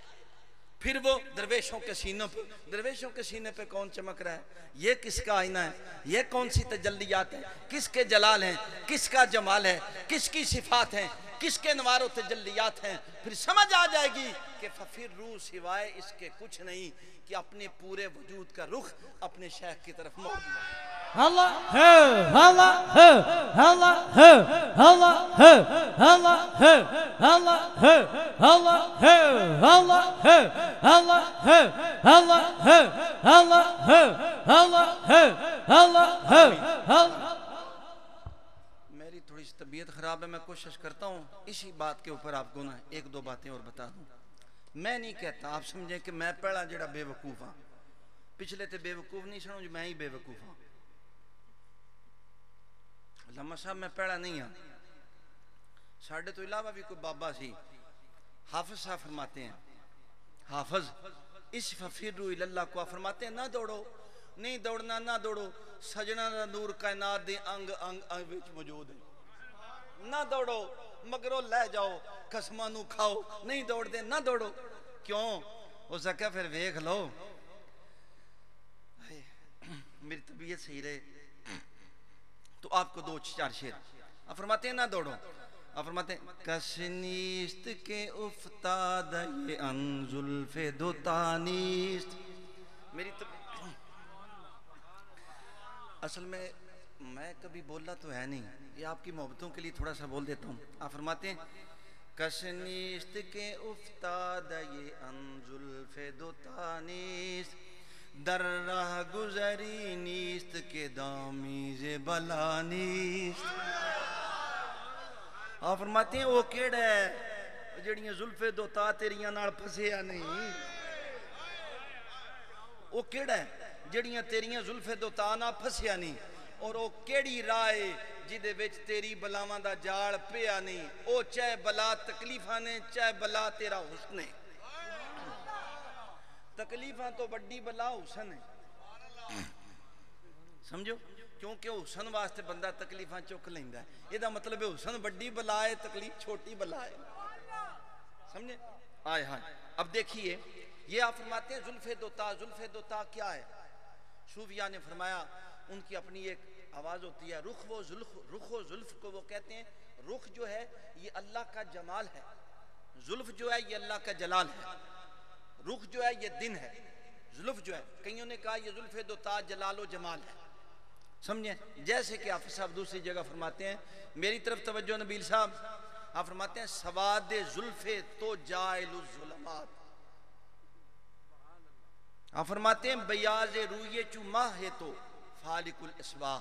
پھر وہ درویشوں کے سینوں پہ درویشوں کے سینے پہ کون چمک رہا ہے یہ کس کا آئینہ ہے یہ کون سی تجلیات ہیں کس کے جلال ہیں کس کا جمال ہے کس کی صفات ہیں کس کے انوار و تجلیات ہیں. پھر سمجھ آ جائے گی کہ ففروا سوائے اس کے کچھ نہیں کہ اپنے پورے وجود کا رخ اپنے شیخ کی طرف موڑ دیا. Allah ho, Allah ho, Allah ho, Allah ho, Allah ho, Allah ho, Allah ho, Allah ho, Allah ho, Allah ho, Allah ho, Allah ho, Allah ho, Allah. میری تھوڑی سی طبیعت خراب ہے میں کوشش کرتا ہوں اسی بات کے اوپر آپ کو نا ایک دو باتیں اور بتا دوں. میں نہیں کہتا آپ سمجھیں کہ میں پہلا جڑا بے وقوف ہاں. پچھلے تے بے وقوف نہیں سنو جو میں ہی بے وقوف ہاں. علامہ صاحب میں پہلا نہیں ہاں. ساڑھے تو علاوہ بھی کوئی بابا سی حافظ صاحب فرماتے ہیں حافظ اس ففروا الی اللہ کو فرماتے ہیں نہ دوڑو نہیں دوڑنا نہ دوڑو سجنہ نور کائنات دے انگ انگ وچ موجود ہے. نہ دوڑو مگرو لے جاؤ قسمانو کھاؤ نہیں دوڑ دے نہ دوڑو. کیوں ہو سکا پھر ویکھ لو میری طبیعت صحیح رہے تو آپ کو دو چار شعر. آپ فرماتے ہیں نہ دوڑو. آپ فرماتے ہیں کس نیست کے افتاد یہ ان زلف دوتا نیست. میری اصل میں کبھی بولا تو ہے نہیں یہ آپ کی محبتوں کے لیے تھوڑا سا بول دیتا ہوں. آپ فرماتے ہیں کس نیست کے افتاد یہ ان زلف دوتا نیست در راہ گزری نیست کے دامیز بلا نیست. آپ فرماتے ہیں وہ کیڑا ہے جڑیاں زلف دوتا تیریاں نال پھسیا نہیں. وہ کیڑا ہے جڑیاں تیریاں زلف دوتا نال پھسیا نہیں. اور وہ کیڑی رائے جدے وچ تیری بلاواں دا جاڑ پیا نہیں. او چاہے بلا تکلیفاں نے چاہے بلا تیرا حسن ہے. تکلیفاں تو بڑی بلا حسن ہے سمجھو کیونکہ حسن واسطے بندہ تکلیفاں چک لیندہ ہے. یہ دا مطلب ہے حسن بڑی بلا ہے تکلیف چھوٹی بلا ہے. سمجھے آئے ہاں. اب دیکھیے یہ آپ فرماتے ہیں زلف دوتا کیا ہے. صوفیاء نے فرمایا ان کی اپنی ایک آواز ہوتی ہے. رخ و زلف کو وہ کہتے ہیں رخ جو ہے یہ اللہ کا جمال ہے. زلف جو ہے یہ اللہ کا جلال ہے. رخ جو ہے یہ دن ہے. زلف جو ہے کئیوں نے کہا یہ زلف دوتا جلال و جمال ہے. سمجھیں جیسے کہ حافظ صاحب دوسری جگہ فرماتے ہیں میری طرف توجہ نبیل صاحب. آپ فرماتے ہیں سواد زلف تو جائل الظلمات. آپ فرماتے ہیں بیاض رویے چو ماہ ہے تو فالق الاسباح.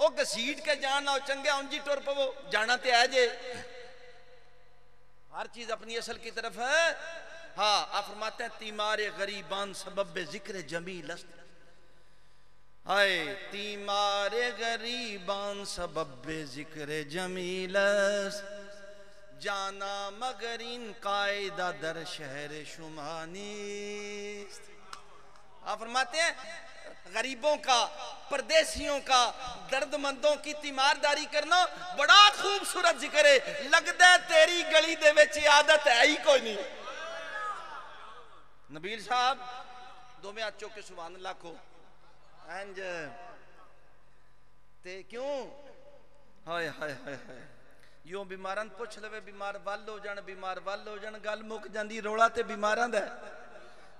او گسیٹ کے جاننا چنگے انجی ٹور پو جانا تے ہے جے ہر چیز اپنی اصل کی طرف ہے ہاں آپ فرماتے ہیں تیمار غریبان سبب ذکر جمیل است آئے تیمار غریبان سبب ذکر جمیل است جانا مگر ان قائدہ در شہر شمانی آپ فرماتے ہیں غریبوں کا پردیسیوں کا درد مندوں کی تیمارداری کرنا بڑا خوبصورت ذکر ہے لگتا ہے تیری گلی دے ویچے عادت ہے ہی کوئی نہیں نبیل صاحب دو میں آچو کے سبحان اللہ کو انج تے کیوں ہائے ہائے ہائے ہائے یوں بیماران پوچھ لوے بیمار وال ہو جان گل مک جاندی روڑا تے بیماران دے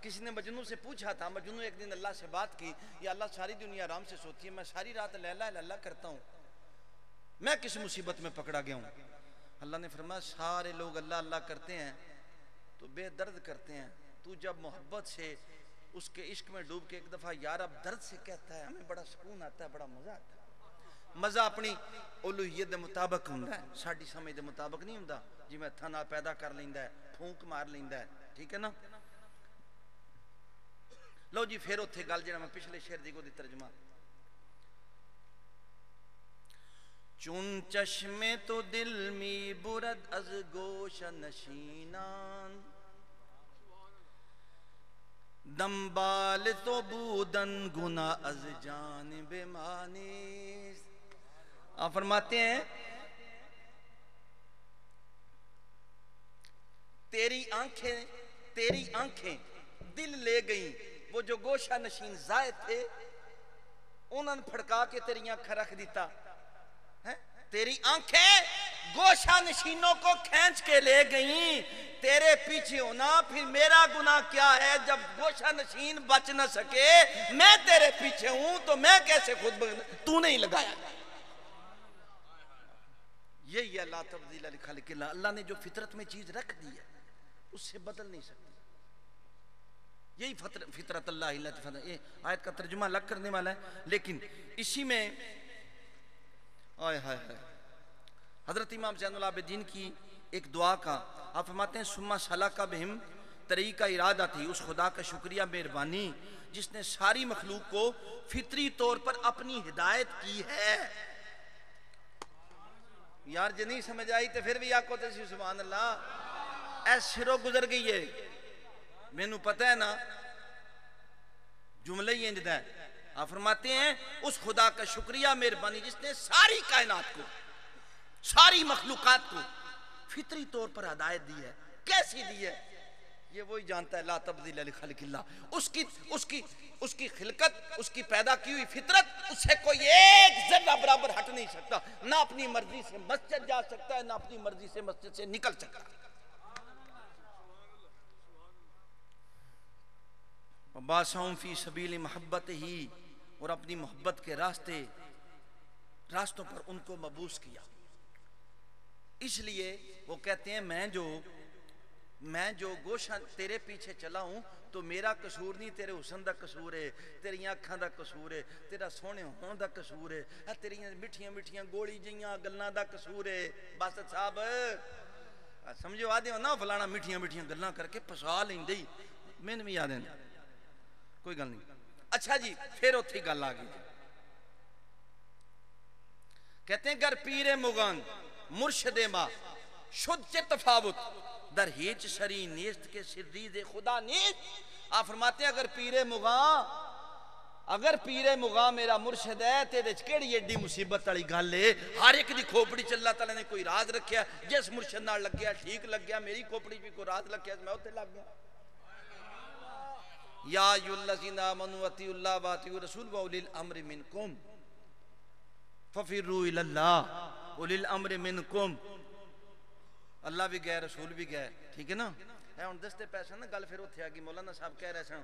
کسی نے مجنون سے پوچھا تھا مجنون ایک دن اللہ سے بات کی یا اللہ ساری دنیا آرام سے سوتی ہے میں ساری رات لیلہ اللہ کرتا ہوں میں کس مصیبت میں پکڑا گیا ہوں اللہ نے فرمایا سارے لوگ اللہ اللہ کرتے ہیں تو بے درد کرتے ہیں تو جب محبت سے اس کے عشق میں ڈوب کے ایک دفعہ یا رب درد سے کہتا ہے ہمیں بڑا سکون آتا ہے بڑا مزہ آتا ہے مزہ اپنی اولوہیت دے مطابق ہوندہ ہے ساڑھی سمجھ دے مطابق نہیں ہوندہ جی میں تھنا پیدا کر لیندہ ہے پھونک مار لیندہ ہے ٹھیک ہے نا لو جی پھر اتھے گل جنہا میں پچھلے شعر دی کو دی ترجمہ چون چشم تو دل می برد از گوش نشینان دنبال تو بودن گناہ از جانب مانیس آپ فرماتے ہیں تیری آنکھیں دل لے گئیں وہ جو گوشہ نشین زائد تھے انہوں نے پھڑکا کے تیری آنکھ رکھ دیتا تیری آنکھیں گوشہ نشینوں کو کھینچ کے لے گئیں تیرے پیچھے ہونا پھر میرا گناہ کیا ہے جب گوشہ نشین بچ نہ سکے میں تیرے پیچھے ہوں تو میں کیسے خود تو نہیں لگایا یہی اللہ تبدیل علی خلق اللہ اللہ نے جو فطرت میں چیز رکھ دی ہے اس سے بدل نہیں سکتی یہی فطرت اللہ یہ آیت کا ترجمہ الگ کرنے والا ہے لیکن اسی میں آئے ہائے ہائے حضرت امام زین العابدین کی ایک دعا کا آپ فرماتے ہیں سما سلاکا بہم طریقہ ارادہ تھی اس خدا کا شکریہ مہربانی جس نے ساری مخلوق کو فطری طور پر اپنی ہدایت کی ہے یار جنہیں سمجھ آئی تو پھر بھی آپ کو تیسی سبحان اللہ ایس سرو گزر گئی ہے میں نو پتہ ہے نا جملہ ہی اندھا ہے آپ فرماتے ہیں اس خدا کا شکریہ مہربانی جس نے ساری کائنات کو ساری مخلوقات کو فطری طور پر ہدایت دی ہے کیسی دی ہے یہ وہی جانتا ہے لا تبدیل لخلق اللہ اس کی خلقت اس کی پیدا کی ہوئی فطرت اس سے کوئی ایک ذرہ برابر ہٹ نہیں سکتا نہ اپنی مرضی سے مسجد جا سکتا ہے نہ اپنی مرضی سے مسجد سے نکل سکتا ہے باساؤں فی سبیل محبت ہی اور اپنی محبت کے راستوں پر ان کو مبعوث کیا اس لیے وہ کہتے ہیں میں جو گوشہ تیرے پیچھے چلا ہوں تو میرا قصور نہیں تیرے حسن دا قصور ہے تیری آنکھاں دا قصور ہے تیرا سونے ہون دا قصور ہے تیری مٹھیاں گوڑی جیاں گلنا دا قصور ہے باسط صاحب سمجھو آدھے ہو نا فلانا مٹھیاں گلنا کر کے پسا لیں دی میں نے بھی یاد ہے کوئی گل نہیں اچھا جی پھر اتھی گل آگئی کہتے ہیں گر پیر مغان مرشد ما شد چے تفاوت در ہیچ شری نیست کے سردید خدا نیست آپ فرماتے ہیں اگر پیر مغان میرا مرشد ہے تیرے چکیڑی ایڈی مصیبت والی گل ہے ہر ایک دی کھوپڑی چ اللہ تعالی نے کوئی راز رکھیا جس مرشد نال لگ گیا ٹھیک لگ گیا میری کھوپڑی بھی کوئی راز لگ گیا میں اتنے لگ گیا یا ایھا الذین آمنوا اطیعوا اللہ واطیعوا الرسول واولی الامر منکم ففروا الی اللہ اولی الامر منکم اللہ بھی گئے رسول بھی گئے ٹھیک ہے نا ہے ہن دستے پیسے نا گل پھر اوتھے آگی مولانا صاحب کہہ رہے سن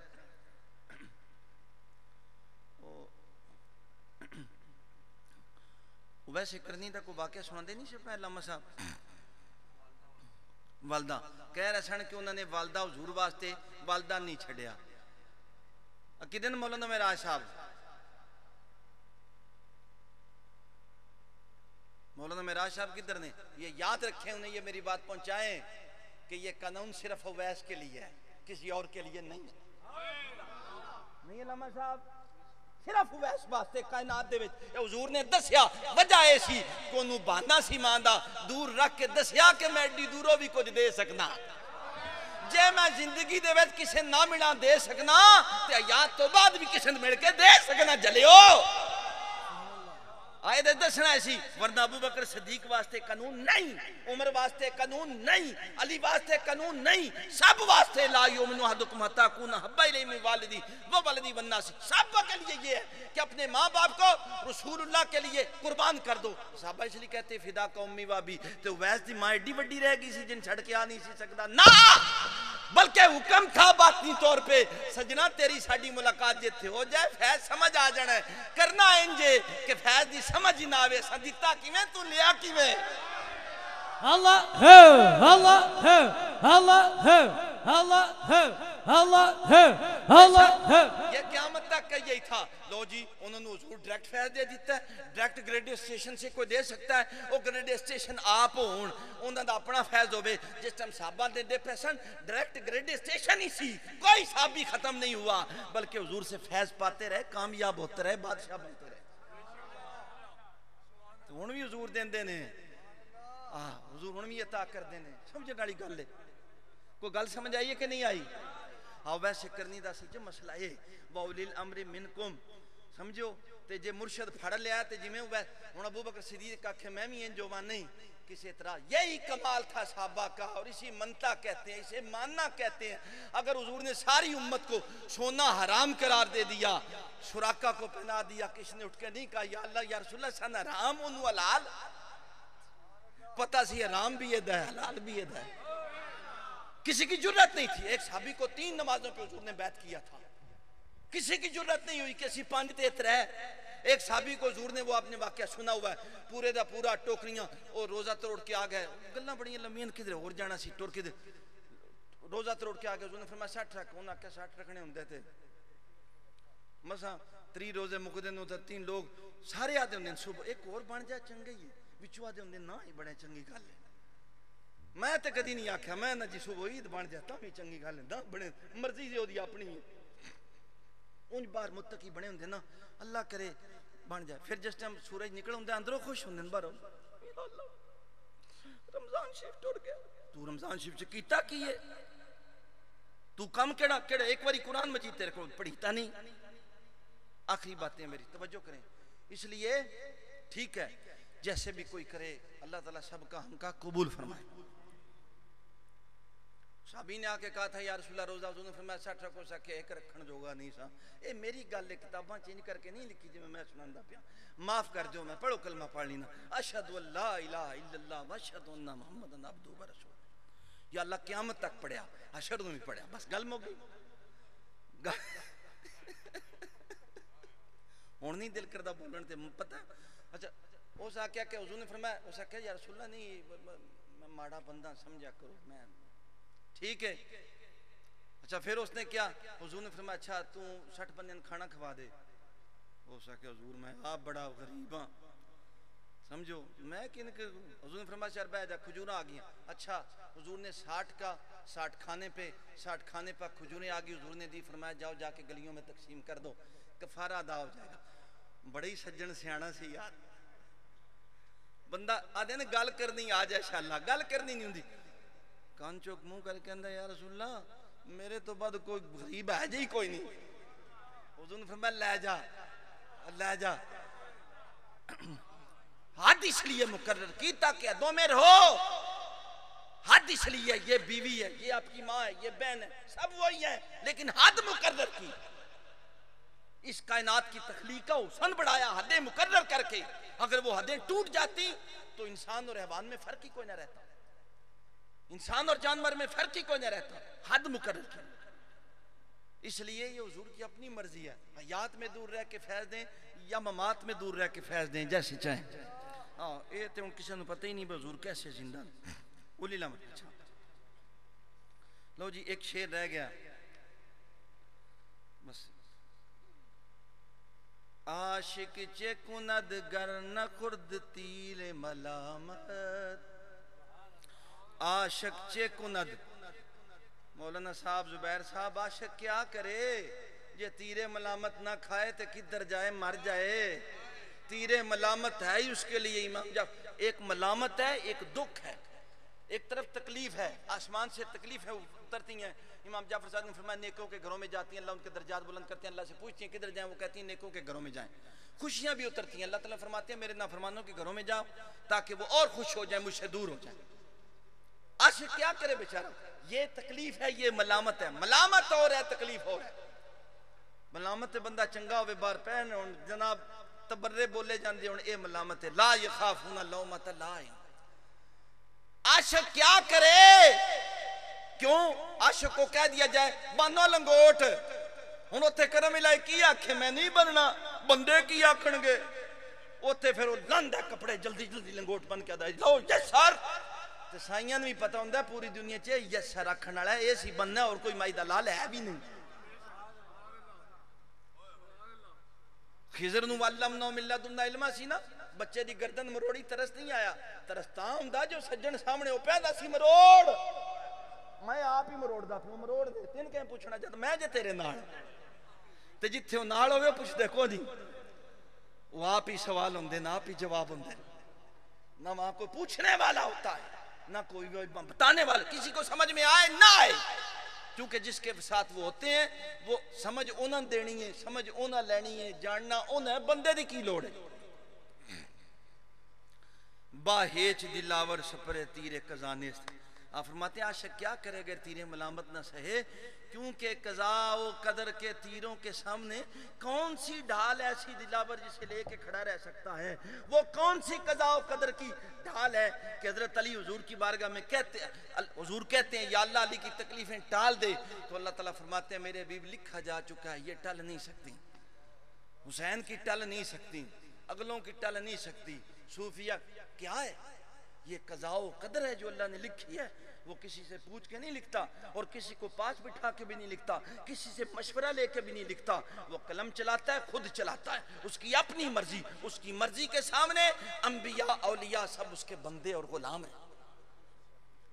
ویسے کرنی تا کوئی واقعہ سنا دے نہیں سے پہلا صاحب والدہ کہہ رہے سن کہ انہوں نے والدہ حضور واسطے والدہ نہیں چھڑیا کدن مولانا میرا صاحب مولانا معراج صاحب کدھر نے؟ یہ یاد رکھیں، انہیں یہ میری بات پہنچائیں کہ یہ قانون صرف اویس کے لیے ہے، کسی اور کے لیے نہیں نہیں علامہ صاحب، صرف اویس واسطے کائنات دے وچ حضور نے دسیا وجہ ایسی کہ انہوں بہانا سی ماندا دور رکھ کے دسیا کہ میں ایڈی دوروں بھی کچھ دے سکنا، جے میں زندگی دے وچ کسے نہ ملا دے سکنا تے حیات تو بعد بھی کسے مل کے دے سکنا جلیو آئے دے دسنا ایسی، ورنہ ابو بکر صدیق واسطے قانون نہیں، عمر واسطے قانون نہیں، علی واسطے قانون نہیں، سب واسطے لا یؤمنو احدکم حتی یکون احب الیہ من والدی و ولدی والناس، سب کے لیے یہ ہے کہ اپنے ماں باپ کو رسول اللہ کے لیے قربان کر دو۔ صحابہ اس لیے کہتے فدا کا امی وابی، تو ویس دی ماں ایڈی وڈی رہ گئی سی جن چھڑ کے آ نہیں سی سکتا، نہ بلکہ حکم تھا باطنی طور پہ سجنا تیری ساڑی ملاقات جیتے ہو جائے فیض سمجھ آ جانا ہے، کرنا انجے کہ فیض دی سمجھ نہ آوے صدیقہ کیویں تو لیا کیویں اللہ ہے اللہ ہے اللہ ہے اللہ ہے اللہ ہے اللہ ہے۔ یہ قیامت تک کا یہی تھا، لو جی انہوں نے حضور ڈائریکٹ فیض دے دیتا ہے، ڈائریکٹ گریڈیو اسٹیشن سے کوئی دے سکتا ہے، وہ گریڈیو اسٹیشن آپ ہون انہوں نے اپنا فیض ہوئے، جس ٹائم صحابہ دے پیسن ڈائریکٹ گریڈیو اسٹیشن ہی سی، کوئی صحابی ختم نہیں ہوا بلکہ حضور سے فیض پاتے رہے، کامیاب ہوتے رہے، بادشاہ بنتے رہے، تو انہوں بھی حضور دین دینے حضور انہوں بھی عطا کر دینے، سمجھے ڈالی گل لے کوئی گل سمجھ آئیے کہ نہیں آئی؟ آؤ ویسے کرنی دا سی جو مسئلہ ہے وَأُولِي الْأَمْرِ مِنْكُمْ سمجھو تے جے مرشد پھڑ لیا تے جی میں ہوں ابو بکر صدیق کا کہ میں بھی انجوان نہیں کسی طرح، یہی کمال تھا صحابہ کا، اور اسی منتا کہتے ہیں، اسے ماننا کہتے ہیں۔ اگر حضور نے ساری امت کو سونا حرام قرار دے دیا، شراکا کو پہنا دیا، کسی نے اٹھ کے نہیں کہا یا اللہ یا رسول اللہ سن حرام انہوں حلال، پتہ سی حرام بھی یہ ہے حلال بھی یہ ہے، کسی کی جرت نہیں تھی۔ ایک صحابی کو 3 نمازوں پہ حضور نے بیعت کیا تھا، کسی کی جرت نہیں ہوئی کسی پانچ تیت رہے۔ ایک صحابی کو حضور نے وہ اپنے واقعہ سنا ہوا ہے، پورے دا پورا ٹوکریاں اور روزہ توڑ کے آ گئے، گلاں بڑی لمبیاں کدھر اور جانا سی ٹور کے روزہ توڑ کے آ گئے، حضور نے فرمایا 60 رکھ، انہوں نے کہا 60 رکھنے ہوندے تھے مساں 3 روزے مکدے نو 3 لوگ سارے آدھے ہوندے صبح ایک اور بن جائے چنگے ہی وچوں آدھے ہوندے نہ ہی بڑے چنگی گل ہے، میں تے کدی نہیں آکھیا میں نہ جی صبح عید بن جاتا بھی چنگی گل ہے، بڑے مرضی دی اودی اپنی ہے، ان بار متقی بنے ہوندے نا اللہ کرے بن جائے۔ پھر جس ٹائم سورج نکل ہوندے اندروں خوش ہوندے بارو رمضان شریف ٹوٹ گیا، تو رمضان شریف چ کیتا کی ہے، تو کم کیڑا کیڑا ایک باری قرآن مجید تیرے کو پڑھیتا نہیں۔ آخری باتیں میری توجہ کریں، اس لیے ٹھیک ہے جیسے بھی کوئی کرے اللہ تعالیٰ سب کا ہم کا قبول فرمائے۔ صحابی نے آکے کہا تھا یا رسول اللہ روزہ، حضور نے فرمایا 60 رکھو سکے ایک رکھن جوگا نہیں سا، اے میری گل کتاباں چینج کر کے نہیں لکھی جی میں سناندا پیا، معاف کر جو میں پڑھو کلمہ پڑھ لینا اشہد ان لا الہ الا اللہ واشہد ان محمد عبدہ ورسولہ، یا اللہ قیامت تک پڑھیا اشہد میں بھی پڑھیا، بس گل مو گئی۔ ہوں نہیں دل کردہ بولن تے پتہ اچھا اس آکیا کہ حضور نے فرمایا اس آکیا یا رسول اللہ نہیں میں ماڑا بندہ سمجھا کرو میں ٹھیک ہے، اچھا پھر اس نے کیا حضور نے فرمایا اچھا تو 60 بندے کھانا کھوا دے، ہو سکے حضور میں آپ بڑا غریب ہاں سمجھو میں کہ حضور نے فرمایا چار بیٹھ جا کھجوریں آ گئی، اچھا حضور نے 60 کھانے پہ 60 کھانے پر کھجوریں آ گئی، حضور نے دی فرمایا جاؤ جا کے گلیوں میں تقسیم کر دو کفارہ ادا ہو جائے گا۔ بڑی سجن سیانا سی یار، بندہ آدھے نے گل کرنی آ جائے انشاءاللہ، گل کرنی نہیں ہوندی، کان چوک منہ کر کے اندھا یا رسول اللہ میرے تو بعد کوئی غریب ہے جی کوئی نہیں، حضور نے فرمایا لے جا حد اس لیے مقرر کی تاکہ دو میں رہو، حد اس لیے یہ بیوی ہے یہ آپ کی ماں ہے یہ بہن ہے سب وہی ہے، لیکن حد مقرر کی، اس کائنات کی تخلیق کا حسن بڑھایا حدیں مقرر کر کے، اگر وہ حدیں ٹوٹ جاتی تو انسان اور حیوان میں فرق ہی کوئی نہ رہتا، انسان اور جانور میں فرق ہی کوئی نہ رہتا، حد مقرر کی، اس لیے یہ حضور کی اپنی مرضی ہے، حیات میں دور رہ کے فیض دیں یا ممات میں دور رہ کے فیض دیں جیسے چاہیں۔ ہاں یہ تو کسی نے پتہ ہی نہیں حضور کیسے زندہ اولی لمحہ۔ اچھا لو جی ایک شعر رہ گیا بس، عاشق چے کند گر نہ خرد تیر ملامت عاشق چے کند مولانا صاحب زبیر صاحب عاشق کیا کرے یہ تیر ملامت نہ کھائے تو کدھر جائے مر جائے تیر ملامت ہے ہی اس کے لیے امام جعفر ایک ملامت ہے ایک دکھ ہے ایک طرف تکلیف ہے آسمان سے تکلیف ہے اترتی ہیں امام جعفر صاحب نے فرمایا نیکوں کے گھروں میں جاتی ہیں اللہ ان کے درجات بلند کرتے ہیں اللہ سے پوچھتی ہیں کدھر جائیں وہ کہتی ہیں نیکوں کے گھروں میں جائیں خوشیاں بھی اترتی ہیں اللہ تعالیٰ فرماتے ہیں میرے نافرمانوں کے گھروں میں جاؤ تاکہ وہ اور خوش ہو جائیں مجھ سے دور ہو جائیں عاشق کیا کرے بیچارہ یہ تکلیف ہے یہ ملامت ہے ملامت اور ہے تکلیف اور ہے ملامت بندہ چنگا ہوئے بار پہن جناب تبرے بولے جان دے اے ملامت ہے لا یخافون لومۃ لائم عاشق کیا کرے کیوں عاشق کو کہہ دیا جائے بانو لنگوٹ ہن اوتھے کرم الہی کی آکھے میں نہیں بننا بندے کی آکھن گے اوتھے پھر وہ لند ہے کپڑے جلدی جلدی لنگوٹ بن کے ادا لو یس سر تے سائیاں بھی پتہ ہوندا پوری دنیا چ یس سر آکھن والا اے سی بننا اور کوئی مائی دا لال ہے بھی نہیں خضر نو علمنا من لدنا علما سی نا بچے دی گردن مروڑی ترس نہیں آیا ترستا ہوندا جو سجن سامنے او پیدا سی مروڑ میں آپ ہی مروڑ دا پھر مروڑ دے تین کہیں پوچھنا جد میں جے تیرے نال تے جتھے نال ہوے پوچھ دے کو دی وہ آپ ہی سوال ہوندے نہ آپ ہی جواب ہوندے نہ وہاں کوئی پوچھنے والا ہوتا ہے نہ کوئی بتانے والا کسی کو سمجھ میں آئے نہ آئے کیونکہ جس کے ساتھ وہ ہوتے ہیں وہ سمجھ انہاں دینی ہے سمجھ انہاں لینی ہے جاننا انہاں بندے دی کی لوڑ ہے باہیچ دلاور سپرے تیرے قزانے سے آپ فرماتے ہیں عاشق کیا کرے اگر تیرے ملامت نہ سہے کیونکہ قضاء و قدر کے تیروں کے سامنے کون سی ڈھال ایسی دلاور جسے لے کے کھڑا رہ سکتا ہے وہ کون سی قضاء و قدر کی ڈھال ہے کہ حضرت علی حضور کی بارگاہ میں کہتے ہیں حضور کہتے ہیں یا اللہ علی کی تکلیفیں ٹال دے تو اللہ تعالیٰ فرماتے ہیں میرے حبیب لکھا جا چکا ہے یہ ٹل نہیں سکتی حسین کی ٹل نہیں سکتی اگلوں کی ٹل نہیں سکتی صوفیہ کیا ہے یہ قضاء و قدر ہے جو اللہ نے لکھی ہے وہ کسی سے پوچھ کے نہیں لکھتا اور کسی کو پاس بٹھا کے بھی نہیں لکھتا کسی سے مشورہ لے کے بھی نہیں لکھتا وہ قلم چلاتا ہے خود چلاتا ہے اس کی اپنی مرضی اس کی مرضی کے سامنے انبیاء اولیاء سب اس کے بندے اور غلام ہیں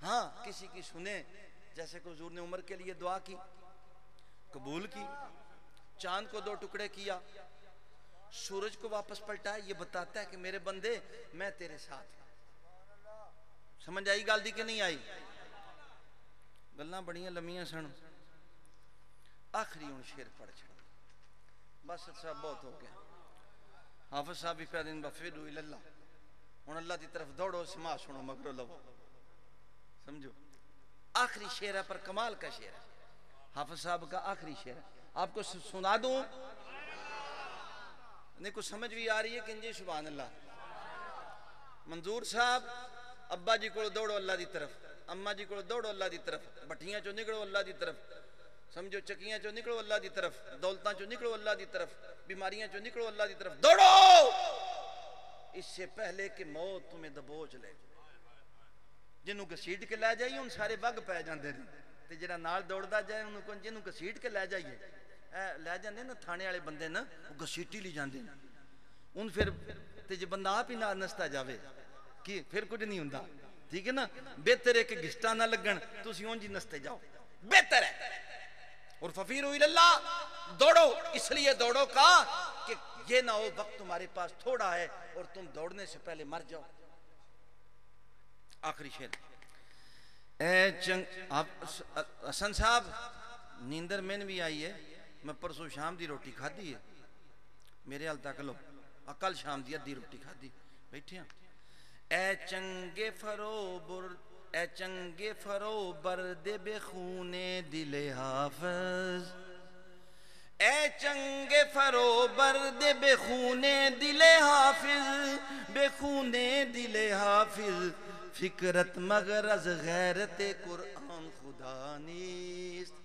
ہاں کسی کی سنیں جیسے کہ حضور نے عمر کے لیے دعا کی قبول کی چاند کو 2 ٹکڑے کیا سورج کو واپس پلٹا یہ بتاتا ہے کہ میرے بندے میں تیرے ساتھ ہوں سمجھ آئی گل دی کہ نہیں آئی گلاں بڑیاں لمیاں سن آخری ہوں شیر پڑھ چھڑ بس صاحب بہت ہو گیا حافظ صاحب بھی پیدن بفیدو الاللہ ہوں اللہ دی طرف دوڑو سما سنو مگرو لو سمجھو آخری شیر ہے پر کمال کا شیر ہے حافظ صاحب کا آخری شیر ہے آپ کو سنا دوں نہیں کچھ سمجھ بھی آ رہی ہے کہ جی سبحان اللہ منظور صاحب ابا جی کو دوڑو اللہ دی طرف اما جی کو دوڑو اللہ دی طرف بٹھیاں چو نکڑو اللہ دی طرف سمجھو چکیاں چو نکڑو اللہ دی طرف دولتاں چو نکڑو اللہ دی طرف بیماریاں چو نکڑو اللہ دی طرف دوڑو اس سے پہلے کہ موت تمہیں دبوچ لے جنہوں گھسیٹ کے لے جائیے ان سارے وگ پہ جاندے رہے تے جڑا نال دوڑدا جائے انہوں کو جنہوں گھسیٹ کے لے جائیے لے جاندے نا تھانے والے بندے نا وہ گھسیٹی لی جاندے ان پھر تے جے بندہ آپ ہی نہ نستا جاوے کہ پھر کچھ نہیں ہوندا ٹھیک ہے نا بہتر ہے کہ گھسٹا نہ لگن تسی اون جی نستے جاؤ بہتر ہے اور ففیرو اللہ دوڑو اس لیے دوڑو کا کہ یہ نہ ہو وقت تمہارے پاس تھوڑا ہے اور تم دوڑنے سے پہلے مر جاؤ آخری شیر اے حسن صاحب نیندر میں بھی آئی ہے میں پرسوں شام دی روٹی کھا دی ہے میرے حال تک لو کل شام دی ادھی روٹی کھا دی بیٹھے ہیں اے چنگے فرو برد بے خونے دل حافظ اے چنگے فرو برد بے خونے دل حافظ بے خونے دل حافظ فکرت مغرض غیرت قرآن خدا نیست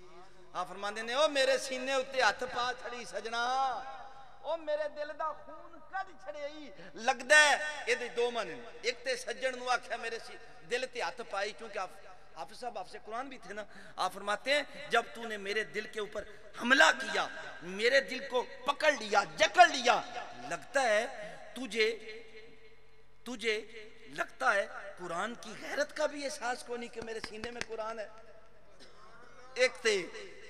آپ فرماندے نے او میرے سینے اتے ہاتھ پا چھڑی سجنا او میرے دل دا خون کد چھڑے ہی لگ دے یہ دے 2 معنی ایک تے سجن نو آکھیا میرے دل تے ہاتھ پائی کیونکہ حافظ صاحب آپ سے قرآن بھی تھے نا. آپ فرماتے ہیں جب تو نے میرے دل کے اوپر حملہ کیا, میرے دل کو پکڑ لیا, جکڑ لیا, لگتا ہے تجھے لگتا ہے قرآن کی غیرت کا بھی احساس کو نہیں کہ میرے سینے میں قرآن ہے.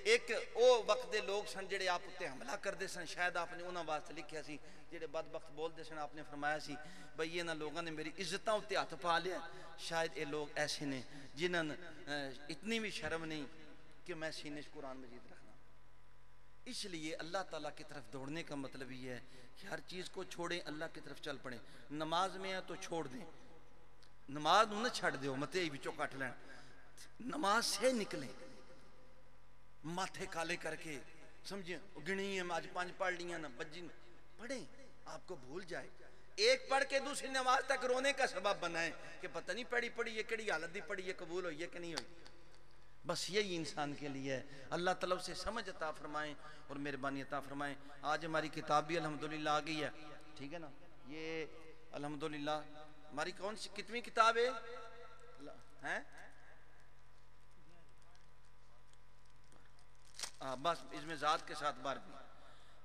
ایک او وقت دے لوگ سن جڑے آپ اتے حملہ کردے سن, شاید آپ نے انہاں واسطے لکھیا سی جڑے بدبخت بول دے سن, آپ نے فرمایا سی بھئی یہ نہ لوگوں نے میری عزتاں اتے ہاتھ پا لیا. شاید یہ لوگ ایسے نے جنہاں اتنی بھی شرم نہیں کہ میں سینے سے قرآن مجید رکھنا. اس لیے اللہ تعالیٰ کی طرف دوڑنے کا مطلب یہ ہے کہ ہر چیز کو چھوڑیں, اللہ کی طرف چل پڑیں. نماز میں ہے تو چھوڑ دیں, نماز نہ چھڑ دیو متے ہی بچوں کٹ لین, نماز سے نکلیں ماتھے کالے کر کے, سمجھیں گنی ہے آج 5 پڑھ لیاں نا بجی پڑھیں, آپ کو بھول جائے. ایک پڑھ کے دوسری نماز تک رونے کا سبب بنائیں کہ پتہ نہیں پڑھی یہ کڑی حالت دی پڑھی, یہ قبول ہوئی ہے کہ نہیں ہوئی. بس یہی انسان کے لیے ہے. اللہ تعالیٰ سے سمجھ عطا فرمائیں اور مہربانی عطا فرمائیں. آج ہماری کتاب بھی الحمدللہ آ گئی ہے, ٹھیک ہے نا. یہ الحمدللہ ہماری کون سی کتنی کتاب ہے؟ بس اس میں ذات کے ساتھ 12.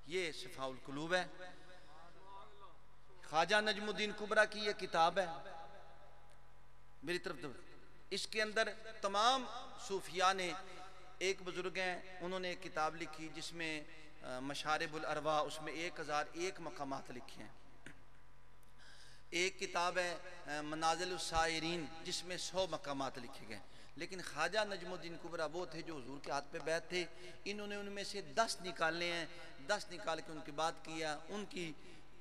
یہ شفاء القلوب ہے, خواجہ نجم الدین کبریٰ کی یہ کتاب ہے میری طرف تو. اس کے اندر تمام صوفیاء نے, ایک بزرگ ہیں انہوں نے ایک کتاب لکھی جس میں مشارب الارواح, اس میں 1001 مقامات لکھے ہیں. ایک کتاب ہے منازل السائرین جس میں 100 مقامات لکھے گئے. لیکن خواجہ نجم الدین کبریٰ وہ تھے جو حضور کے ہاتھ پہ بیعت تھے, انہوں نے ان میں سے 10 نکالے ہیں. 10 نکال کے ان کی بات کیا, ان کی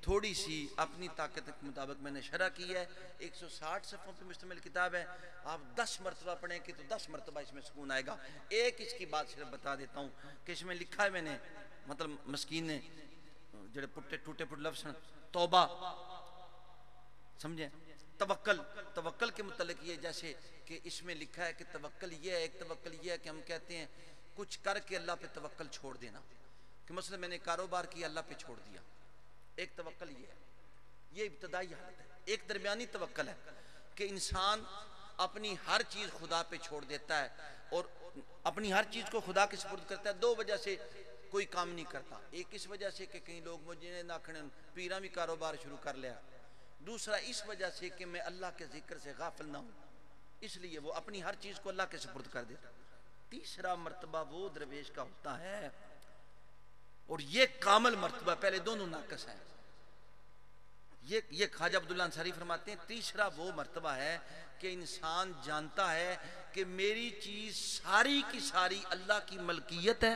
تھوڑی سی اپنی طاقت کے مطابق میں نے شرح کی ہے. 160 صفحوں پہ مشتمل کتاب ہے. آپ 10 مرتبہ پڑھیں کہ تو 10 مرتبہ اس میں سکون آئے گا. ایک اس کی بات صرف بتا دیتا ہوں کہ اس میں لکھا ہے میں نے, مطلب مسکین نے جڑے ٹوٹے پھوٹے لفظ توبہ, سمجھیں, توکل کے متعلق یہ جیسے کہ اس میں لکھا ہے کہ توکل یہ ہے, ایک توکل یہ ہے کہ ہم کہتے ہیں کچھ کر کے اللہ پہ توکل چھوڑ دینا, کہ مثلا میں نے کاروبار کیا اللہ پہ چھوڑ دیا, ایک توکل یہ ہے. یہ ابتدائی حالت ہے. ایک درمیانی توکل ہے کہ انسان اپنی ہر چیز خدا پہ چھوڑ دیتا ہے اور اپنی ہر چیز کو خدا کے سپرد کرتا ہے. 2 وجہ سے کوئی کام نہیں کرتا. ایک اس وجہ سے کہ کئی لوگ مجھے ناکھنے پیرا بھی کاروبار شروع کر لیا, دوسرا اس وجہ سے کہ میں اللہ کے ذکر سے غافل نہ ہوں, اس لیے وہ اپنی ہر چیز کو اللہ کے سپرد کر دیتا. تیسرا مرتبہ وہ درویش کا ہوتا ہے اور یہ کامل مرتبہ, پہلے دونوں ناقص ہیں. یہ خواجہ عبداللہ انصاری فرماتے ہیں تیسرا وہ مرتبہ ہے کہ انسان جانتا ہے کہ میری چیز ساری کی ساری اللہ کی ملکیت ہے.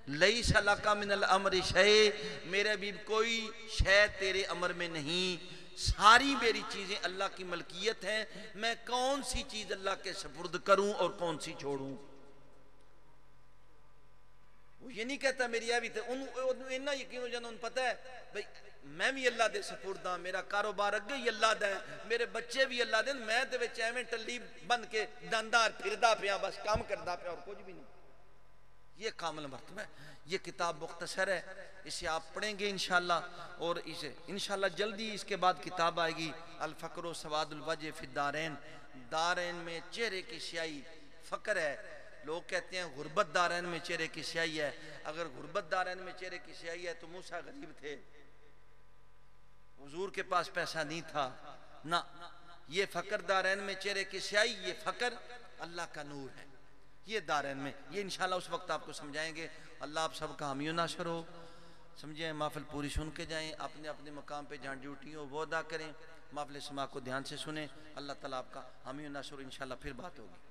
لیس لک من الامر شیء, میرے بھی کوئی شے تیرے امر میں نہیں, ساری میری چیزیں اللہ کی ملکیت ہیں. میں کون سی چیز اللہ کے سپرد کروں اور کون سی چھوڑوں. وہ یہ نہیں کہتا میری بھی تھے, انہوں یقین ہو جانا, ان پتہ ہے بھئی میں بھی اللہ دے سپرد ہاں, میرا کاروبار اگے ہی اللہ دے, میرے بچے بھی اللہ دے, میں تے وچ ایویں ٹلی بن کے داندار پھردا پیا, بس کام کردا پیا اور کچھ بھی نہیں. یہ کامل مرتبہ ہے. یہ کتاب مختصر ہے, اسے آپ پڑھیں گے انشاءاللہ, اور اسے انشاءاللہ جلدی اس کے بعد کتاب آئے گی الفقر و سواد الوجہ فی الدارین. دارین میں چہرے کی سیاہی فقر ہے. لوگ کہتے ہیں غربت دارین میں چہرے کی سیاہی ہے. اگر غربت دارین میں چہرے کی سیاہی ہے تو موسیٰ غریب تھے, حضور کے پاس پیسہ نہیں تھا نہ. یہ فقر دارین میں چہرے کی سیاہی, یہ فقر اللہ کا نور ہے. یہ دارین میں, یہ انشاءاللہ اس وقت آپ کو سمجھائیں گے. اللہ آپ سب کا حامی و ناصر ہو. سمجھیں, محفل پوری سن کے جائیں, اپنے اپنے مقام پہ جہاں ڈیوٹی ہو وہ ادا کریں, محفل سما کو دھیان سے سنیں. اللہ تعالیٰ آپ کا حامی و ناصر ہو. انشاءاللہ پھر بات ہوگی.